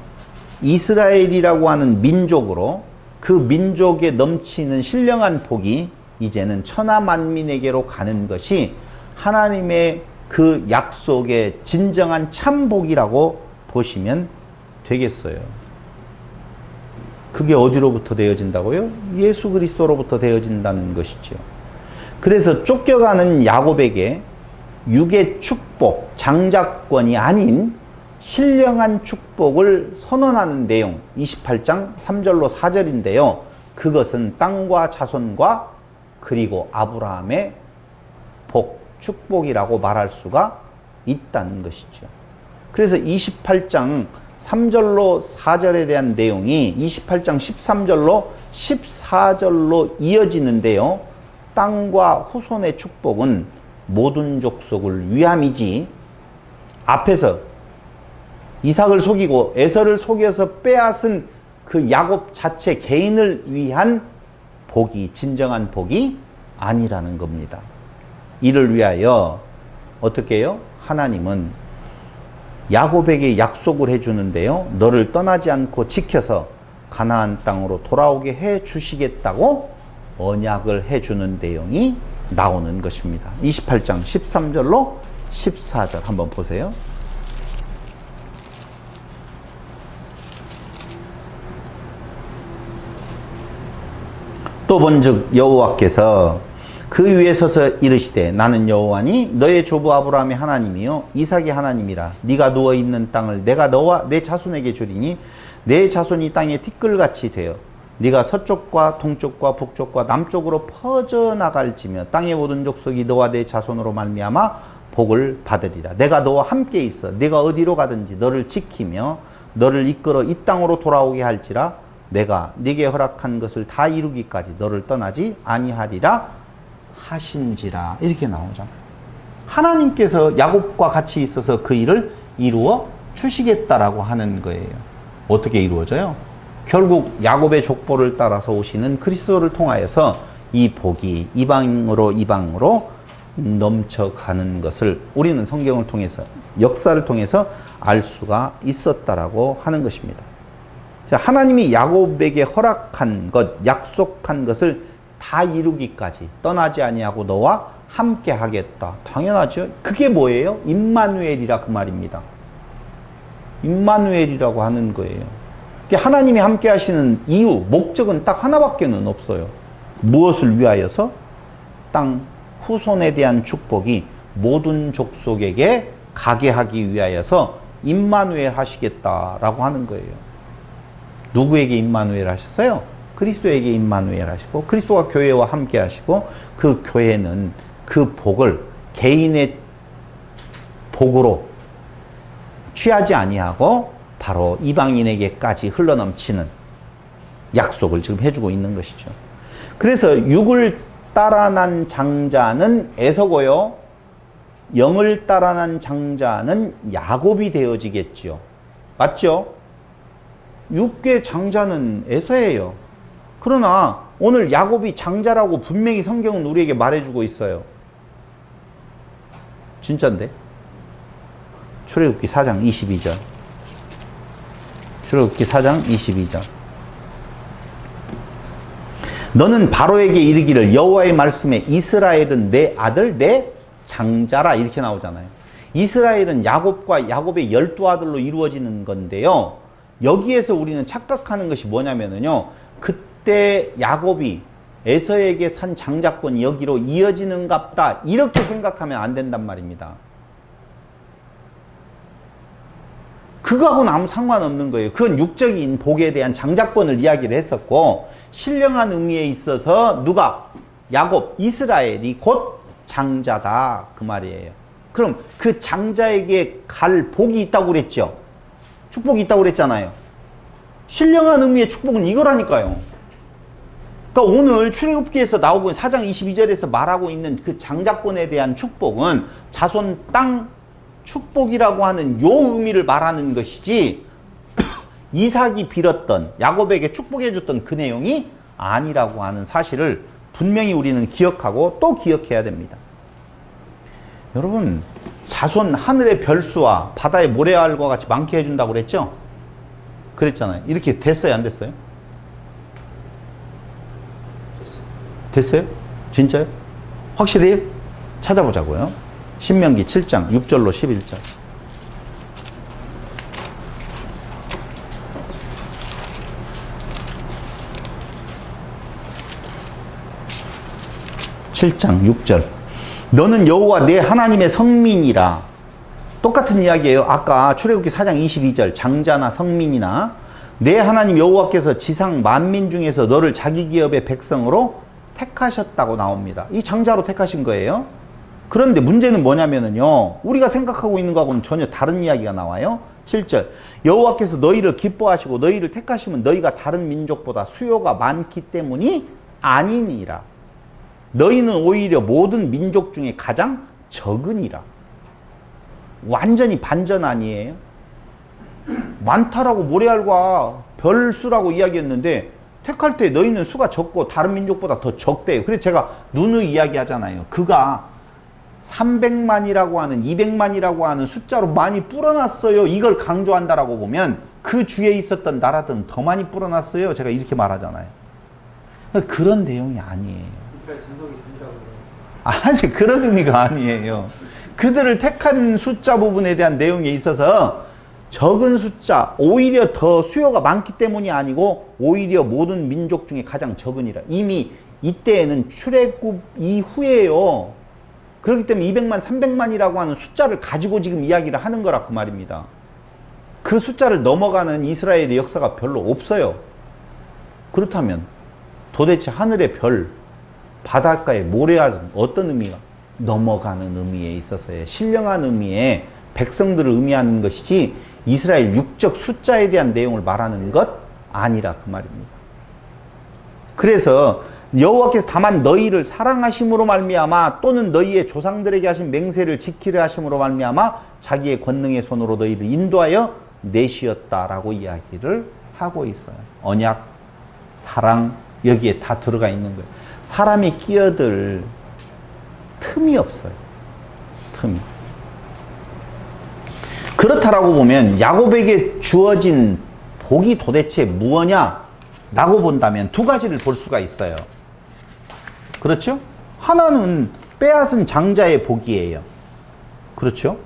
이스라엘이라고 하는 민족으로 그 민족에 넘치는 신령한 복이 이제는 천하 만민에게로 가는 것이 하나님의 그 약속의 진정한 참복이라고 보시면 되겠어요. 그게 어디로부터 되어진다고요? 예수 그리스도로부터 되어진다는 것이죠. 그래서 쫓겨가는 야곱에게 육의 축복, 장자권이 아닌 신령한 축복을 선언하는 내용 28장 3절로 4절인데요. 그것은 땅과 자손과 그리고 아브라함의 복, 축복이라고 말할 수가 있다는 것이죠. 그래서 28장 3절로 4절에 대한 내용이 28장 13절로 14절로 이어지는데요. 땅과 후손의 축복은 모든 족속을 위함이지, 앞에서 이삭을 속이고 에서를 속여서 빼앗은 그 야곱 자체 개인을 위한 복이 진정한 복이 아니라는 겁니다. 이를 위하여 어떻게 해요? 하나님은 야곱에게 약속을 해주는데요. 너를 떠나지 않고 지켜서 가나안 땅으로 돌아오게 해 주시겠다고 언약을 해주는 내용이 나오는 것입니다. 28장 13절로 14절 한번 보세요. 또 본즉 여호와께서 그 위에 서서 이르시되 나는 여호와니 너의 조부 아브라함의 하나님이요 이삭의 하나님이라. 네가 누워 있는 땅을 내가 너와 내 자손에게 주리니 내 자손이 땅에 티끌같이 되어 네가 서쪽과 동쪽과 북쪽과 남쪽으로 퍼져나갈지며 땅의 모든 족속이 너와 내 자손으로 말미암아 복을 받으리라. 내가 너와 함께 있어 네가 어디로 가든지 너를 지키며 너를 이끌어 이 땅으로 돌아오게 할지라. 내가 네게 허락한 것을 다 이루기까지 너를 떠나지 아니하리라 하신지라. 이렇게 나오잖아요. 하나님께서 야곱과 같이 있어서 그 일을 이루어 주시겠다라고 하는 거예요. 어떻게 이루어져요? 결국 야곱의 족보를 따라서 오시는 그리스도를 통하여서 이 복이 이방으로 넘쳐가는 것을 우리는 성경을 통해서 역사를 통해서 알 수가 있었다라고 하는 것입니다. 하나님이 야곱에게 허락한 것, 약속한 것을 다 이루기까지 떠나지 아니하고 너와 함께 하겠다. 당연하죠. 그게 뭐예요? 임마누엘이라 그 말입니다. 임마누엘이라고 하는 거예요. 하나님이 함께 하시는 이유, 목적은 딱 하나밖에는 없어요. 무엇을 위하여서? 땅 후손에 대한 축복이 모든 족속에게 가게 하기 위하여서 임마누엘 하시겠다라고 하는 거예요. 누구에게 임마누엘 하셨어요? 그리스도에게 임마누엘 하시고 그리스도가 교회와 함께 하시고 그 교회는 그 복을 개인의 복으로 취하지 아니하고 바로 이방인에게까지 흘러넘치는 약속을 지금 해주고 있는 것이죠. 그래서 육을 따라 난 장자는 에서고요. 영을 따라 난 장자는 야곱이 되어지겠지요. 맞죠? 육계 장자는 에서예요. 그러나 오늘 야곱이 장자라고 분명히 성경은 우리에게 말해주고 있어요. 진짜인데? 출애굽기 4장 22절. 출애굽기 4장 22절. 너는 바로에게 이르기를 여호와의 말씀에 이스라엘은 내 아들 내 장자라 이렇게 나오잖아요. 이스라엘은 야곱과 야곱의 12아들로 이루어지는 건데요. 여기에서 우리는 착각하는 것이 뭐냐면요. 그때 야곱이 에서에게 산 장자권이 여기로 이어지는갑다. 이렇게 생각하면 안 된단 말입니다. 그거하고는 아무 상관없는 거예요. 그건 육적인 복에 대한 장자권을 이야기를 했었고 신령한 의미에 있어서 누가? 야곱, 이스라엘이 곧 장자다. 그 말이에요. 그럼 그 장자에게 갈 복이 있다고 그랬죠. 축복이 있다고 그랬잖아요. 신령한 의미의 축복은 이거라니까요. 그러니까 오늘 출애굽기에서 나오고 4장 22절에서 말하고 있는 그 장자권에 대한 축복은 자손 땅 축복이라고 하는 요 의미를 말하는 것이지 이삭이 빌었던 야곱에게 축복해줬던 그 내용이 아니라고 하는 사실을 분명히 우리는 기억하고 또 기억해야 됩니다. 여러분 자손 하늘의 별수와 바다의 모래알과 같이 많게 해준다고 그랬죠? 그랬잖아요. 이렇게 됐어요? 안 됐어요? 됐어요? 진짜요? 확실히 찾아보자고요. 신명기 7장 6절로 11절. (7장 6절) 너는 여호와 내 하나님의 성민이라. 똑같은 이야기예요. 아까 출애굽기 4장 22절 장자나 성민이나 내 하나님 여호와께서 지상 만민 중에서 너를 자기 기업의 백성으로 택하셨다고 나옵니다. 이 장자로 택하신 거예요. 그런데 문제는 뭐냐면요. 우리가 생각하고 있는 거하고는 전혀 다른 이야기가 나와요. 7절 여호와께서 너희를 기뻐하시고 너희를 택하시면 너희가 다른 민족보다 수요가 많기 때문이 아니니라. 너희는 오히려 모든 민족 중에 가장 적으니라. 완전히 반전 아니에요? 많다라고 모래알과 별수라고 이야기했는데 택할 때 너희는 수가 적고 다른 민족보다 더 적대요. 그래서 제가 누누이 이야기하잖아요. 그가 300만이라고 하는 200만이라고 하는 숫자로 많이 불어났어요. 이걸 강조한다라고 보면 그 주위에 있었던 나라들은 더 많이 불어났어요. 제가 이렇게 말하잖아요. 그런 내용이 아니에요. 이스라엘 전성이 전이라고 그래요. 아니 그런 의미가 아니에요. 그들을 택한 숫자 부분에 대한 내용에 있어서 적은 숫자, 오히려 더 수요가 많기 때문이 아니고 오히려 모든 민족 중에 가장 적으니라. 이미 이때에는 출애굽 이후에요. 그렇기 때문에 200만, 300만이라고 하는 숫자를 가지고 지금 이야기를 하는 거라 그 말입니다. 그 숫자를 넘어가는 이스라엘의 역사가 별로 없어요. 그렇다면 도대체 하늘의 별, 바닷가의 모래알은 어떤 의미가? 넘어가는 의미에 있어서의 신령한 의미의 백성들을 의미하는 것이지 이스라엘 육적 숫자에 대한 내용을 말하는 것 아니라 그 말입니다. 그래서 여호와께서 다만 너희를 사랑하심으로 말미암아 또는 너희의 조상들에게 하신 맹세를 지키려 하심으로 말미암아 자기의 권능의 손으로 너희를 인도하여 내시었다라고 이야기를 하고 있어요. 언약, 사랑 여기에 다 들어가 있는 거예요. 사람이 끼어들 틈이 없어요. 틈이. 그렇다라고 보면 야곱에게 주어진 복이 도대체 무엇냐? 라고 본다면 두 가지를 볼 수가 있어요. 그렇죠? 하나는 빼앗은 장자의 복이에요. 그렇죠?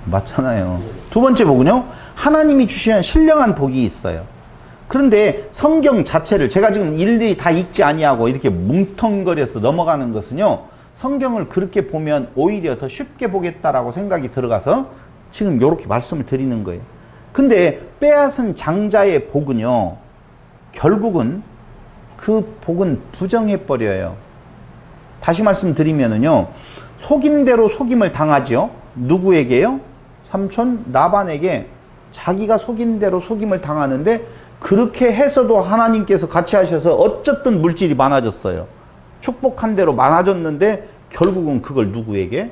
맞잖아요. 두 번째 복은요, 하나님이 주시는 신령한 복이 있어요. 그런데 성경 자체를 제가 지금 일일이 다 읽지 아니하고 이렇게 뭉텅거려서 넘어가는 것은요, 성경을 그렇게 보면 오히려 더 쉽게 보겠다라고 생각이 들어가서 지금 이렇게 말씀을 드리는 거예요. 근데 빼앗은 장자의 복은요, 결국은 그 복은 부정해버려요. 다시 말씀드리면은요, 속인 대로 속임을 당하죠. 누구에게요? 삼촌 라반에게 자기가 속인 대로 속임을 당하는데 그렇게 해서도 하나님께서 같이 하셔서 어쨌든 물질이 많아졌어요. 축복한 대로 많아졌는데 결국은 그걸 누구에게?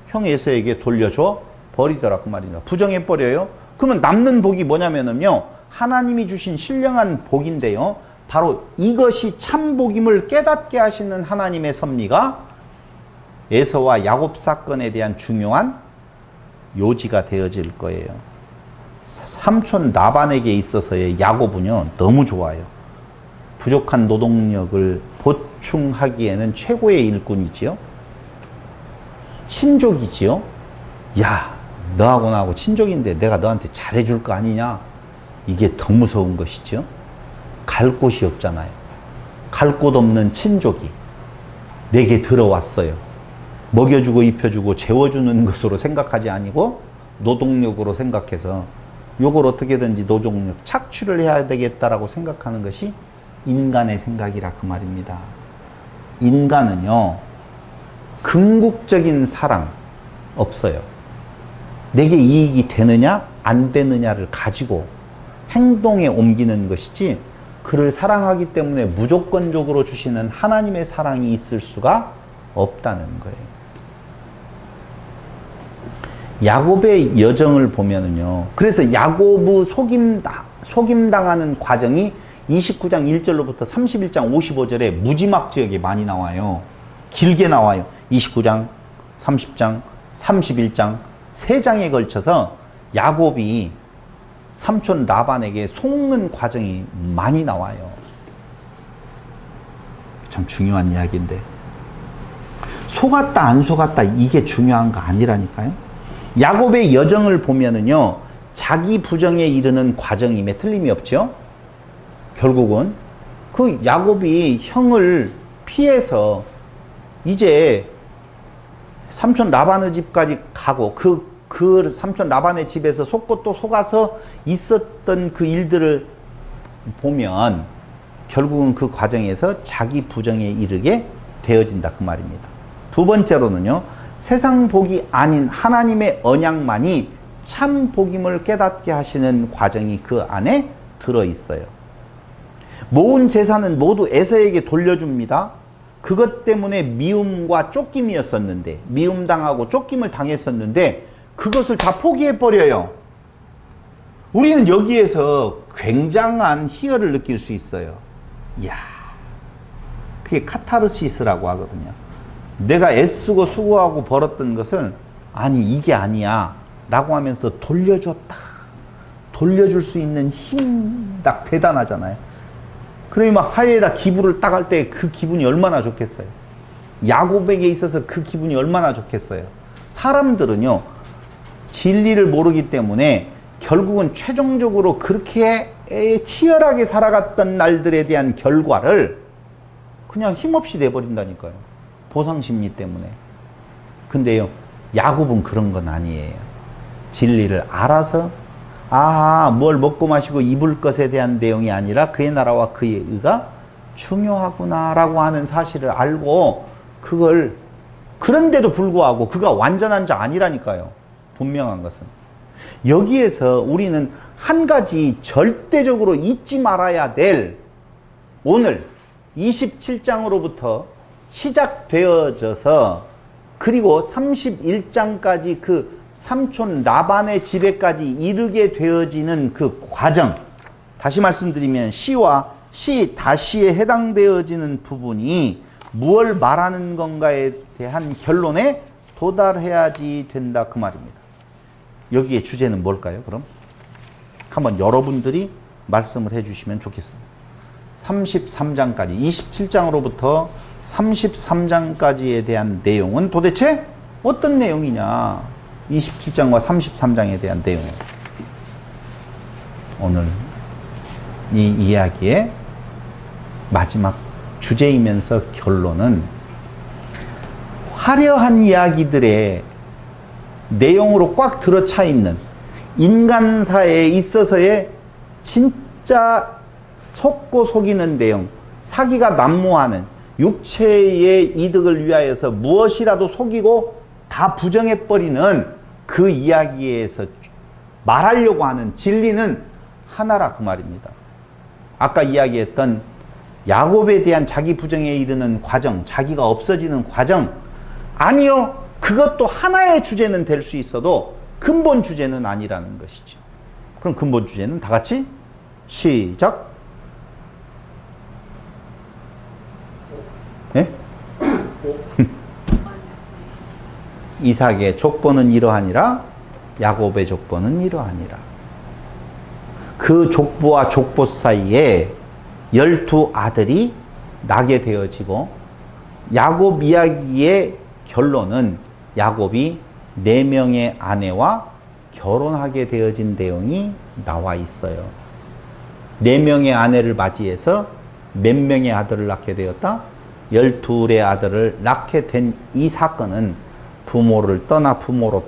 형 에서에게 돌려줘 버리더라 그 말입니다. 부정해버려요. 그러면 남는 복이 뭐냐면요, 하나님이 주신 신령한 복인데요, 바로 이것이 참 복임을 깨닫게 하시는 하나님의 섭리가 에서와 야곱 사건에 대한 중요한 요지가 되어질 거예요. 삼촌 라반에게 있어서의 야곱은요, 너무 좋아요. 부족한 노동력을 보충하기에는 최고의 일꾼이지요. 친족이지요. 야, 너하고 나하고 친족인데 내가 너한테 잘해줄 거 아니냐? 이게 더 무서운 것이죠. 갈 곳이 없잖아요. 갈 곳 없는 친족이 내게 들어왔어요. 먹여주고 입혀주고 재워주는 것으로 생각하지 아니고 노동력으로 생각해서 요걸 어떻게든지 노동력 착취를 해야 되겠다라고 생각하는 것이 인간의 생각이라 그 말입니다. 인간은요, 궁극적인 사랑 없어요. 내게 이익이 되느냐 안 되느냐를 가지고 행동에 옮기는 것이지, 그를 사랑하기 때문에 무조건적으로 주시는 하나님의 사랑이 있을 수가 없다는 거예요. 야곱의 여정을 보면은요, 그래서 야곱의 속임당하는 과정이 29장 1절로부터 31장 55절에 무지막 지역에 많이 나와요. 길게 나와요. 29장, 30장, 31장 3장에 걸쳐서 야곱이 삼촌 라반에게 속는 과정이 많이 나와요. 참 중요한 이야기인데, 속았다 안 속았다 이게 중요한 거 아니라니까요. 야곱의 여정을 보면은요, 자기 부정에 이르는 과정임에 틀림이 없죠. 결국은 그 야곱이 형을 피해서 이제 삼촌 라반의 집까지 가고 그 삼촌 라반의 집에서 속고 또 속아서 있었던 그 일들을 보면 결국은 그 과정에서 자기 부정에 이르게 되어진다 그 말입니다. 두 번째로는요, 세상 복이 아닌 하나님의 언약만이 참 복임을 깨닫게 하시는 과정이 그 안에 들어있어요. 모은 재산은 모두 에서에게 돌려줍니다. 그것 때문에 미움과 쫓김이었었는데, 미움당하고 쫓김을 당했었는데 그것을 다 포기해버려요. 우리는 여기에서 굉장한 희열을 느낄 수 있어요. 이야, 그게 카타르시스라고 하거든요. 내가 애쓰고 수고하고 벌었던 것을 아니 이게 아니야 라고 하면서 돌려줬다. 돌려줄 수 있는 힘 딱 대단하잖아요. 그러니 막 사회에다 기부를 딱 할 때 그 기분이 얼마나 좋겠어요. 야곱에게 있어서 그 기분이 얼마나 좋겠어요. 사람들은요 진리를 모르기 때문에 결국은 최종적으로 그렇게 치열하게 살아갔던 날들에 대한 결과를 그냥 힘없이 내버린다니까요. 보상심리 때문에. 근데요 야곱은 그런 건 아니에요. 진리를 알아서 뭘 먹고 마시고 입을 것에 대한 내용이 아니라 그의 나라와 그의 의가 중요하구나 라고 하는 사실을 알고 그걸 그런데도 불구하고 그가 완전한 자 아니라니까요. 분명한 것은. 여기에서 우리는 한 가지 절대적으로 잊지 말아야 될 오늘 27장으로부터 시작되어져서 그리고 31장까지 그 삼촌 라반의 집에까지 이르게 되어지는 그 과정, 다시 말씀드리면 시와 시 다시에 해당되어지는 부분이 무엇을 말하는 건가에 대한 결론에 도달해야지 된다 그 말입니다. 여기에 주제는 뭘까요? 그럼 한번 여러분들이 말씀을 해주시면 좋겠습니다. 33장까지 27장으로부터 33장까지에 대한 내용은 도대체 어떤 내용이냐? 27장과 33장에 대한 내용. 오늘 이 이야기의 마지막 주제이면서 결론은 화려한 이야기들의 내용으로 꽉 들어차 있는 인간사에 있어서의 진짜 속고 속이는 내용, 사기가 난무하는 육체의 이득을 위하여서 무엇이라도 속이고 다 부정해버리는 그 이야기에서 말하려고 하는 진리는 하나라 그 말입니다. 아까 이야기했던 야곱에 대한 자기 부정에 이르는 과정, 자기가 없어지는 과정, 아니요, 그것도 하나의 주제는 될 수 있어도 근본 주제는 아니라는 것이죠. 그럼 근본 주제는 다 같이 시작. 네? 이삭의 족보는 이러하니라, 야곱의 족보는 이러하니라. 그 족보와 족보 사이에 12아들이 나게 되어지고, 야곱 이야기의 결론은 야곱이 4명의 아내와 결혼하게 되어진 내용이 나와 있어요. 4명의 아내를 맞이해서 몇 명의 아들을 낳게 되었다? 12의 아들을 낳게 된 이 사건은 부모로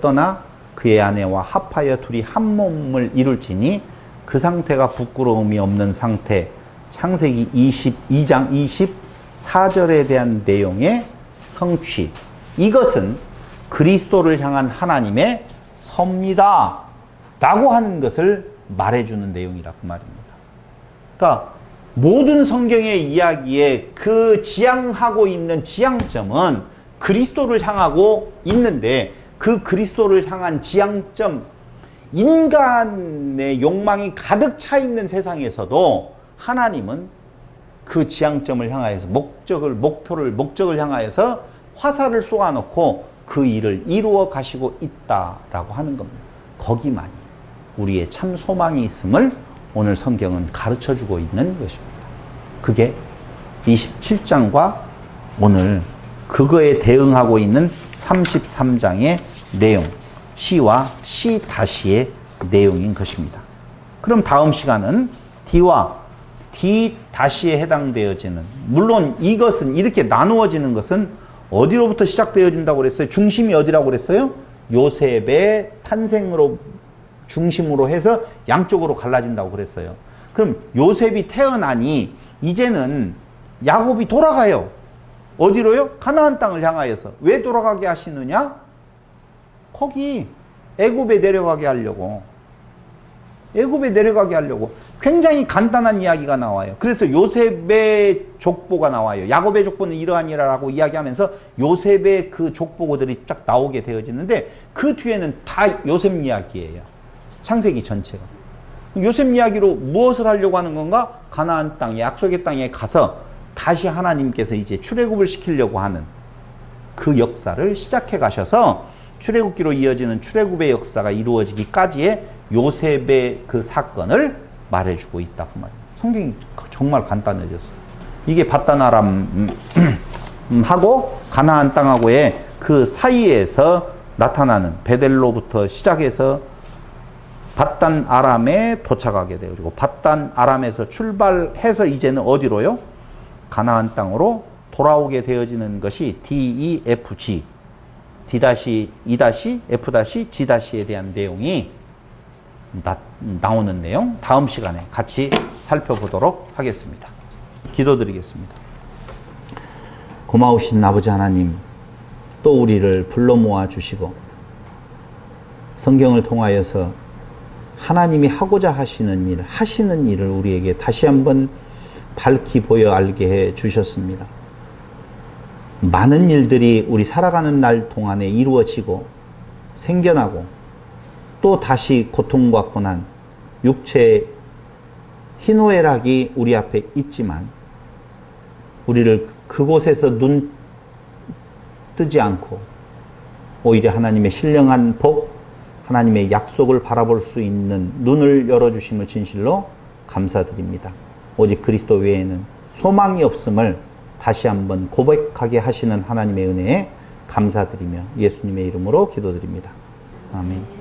떠나 그의 아내와 합하여 둘이 한 몸을 이룰지니 그 상태가 부끄러움이 없는 상태. 창세기 22장 24절에 대한 내용의 성취. 이것은 그리스도를 향한 하나님의 섭니다 라고 하는 것을 말해주는 내용이라 그 말입니다. 그러니까 모든 성경의 이야기에 그 지향하고 있는 지향점은 그리스도를 향하고 있는데, 그 그리스도를 향한 지향점, 인간의 욕망이 가득 차 있는 세상에서도 하나님은 그 지향점을 향하여서 목적을 향하여서 화살을 쏘아놓고 그 일을 이루어 가시고 있다라고 하는 겁니다. 거기만이 우리의 참 소망이 있음을 오늘 성경은 가르쳐주고 있는 것입니다. 그게 27장과 오늘 그거에 대응하고 있는 33장의 내용, 시와 시 다시의 내용인 것입니다. 그럼 다음 시간은 D와 D 다시에 해당되어지는, 물론 이것은 이렇게 나누어지는 것은 어디로부터 시작되어진다고 그랬어요? 중심이 어디라고 그랬어요? 요셉의 탄생으로 중심으로 해서 양쪽으로 갈라진다고 그랬어요. 그럼 요셉이 태어나니 이제는 야곱이 돌아가요. 어디로요? 가나안 땅을 향하여서. 왜 돌아가게 하시느냐? 거기 애굽에 내려가게 하려고. 애굽에 내려가게 하려고. 굉장히 간단한 이야기가 나와요. 그래서 요셉의 족보가 나와요. 야곱의 족보는 이러하니라라고 이야기하면서 요셉의 그 족보들이 쫙 나오게 되어지는데 그 뒤에는 다 요셉 이야기예요. 창세기 전체가. 요셉 이야기로 무엇을 하려고 하는 건가? 가나안 땅에, 약속의 땅에 가서 다시 하나님께서 이제 출애굽을 시키려고 하는 그 역사를 시작해 가셔서 출애굽기로 이어지는 출애굽의 역사가 이루어지기까지의 요셉의 그 사건을 말해주고 있다 그 말이에요. 성경이 정말 간단해졌어요. 이게 밧단 아람하고 가나안 땅하고의 그 사이에서 나타나는 베델로부터 시작해서 밧단 아람에 도착하게 되어지고 밧단 아람에서 출발해서 이제는 어디로요? 가나안 땅으로 돌아오게 되어지는 것이 DEFG D-E-F-G'에 대한 내용이 나오는 내용 다음 시간에 같이 살펴보도록 하겠습니다. 기도드리겠습니다. 고마우신 아버지 하나님, 또 우리를 불러 모아 주시고 성경을 통하여서 하나님이 하고자 하시는 일을 우리에게 다시 한번 밝히 보여 알게 해 주셨습니다. 많은 일들이 우리 살아가는 날 동안에 이루어지고 생겨나고 또 다시 고통과 고난, 육체의 희노애락이 우리 앞에 있지만 우리를 그곳에서 눈 뜨지 않고 오히려 하나님의 신령한 복, 하나님의 약속을 바라볼 수 있는 눈을 열어주심을 진실로 감사드립니다. 오직 그리스도 외에는 소망이 없음을 다시 한번 고백하게 하시는 하나님의 은혜에 감사드리며 예수님의 이름으로 기도드립니다. 아멘.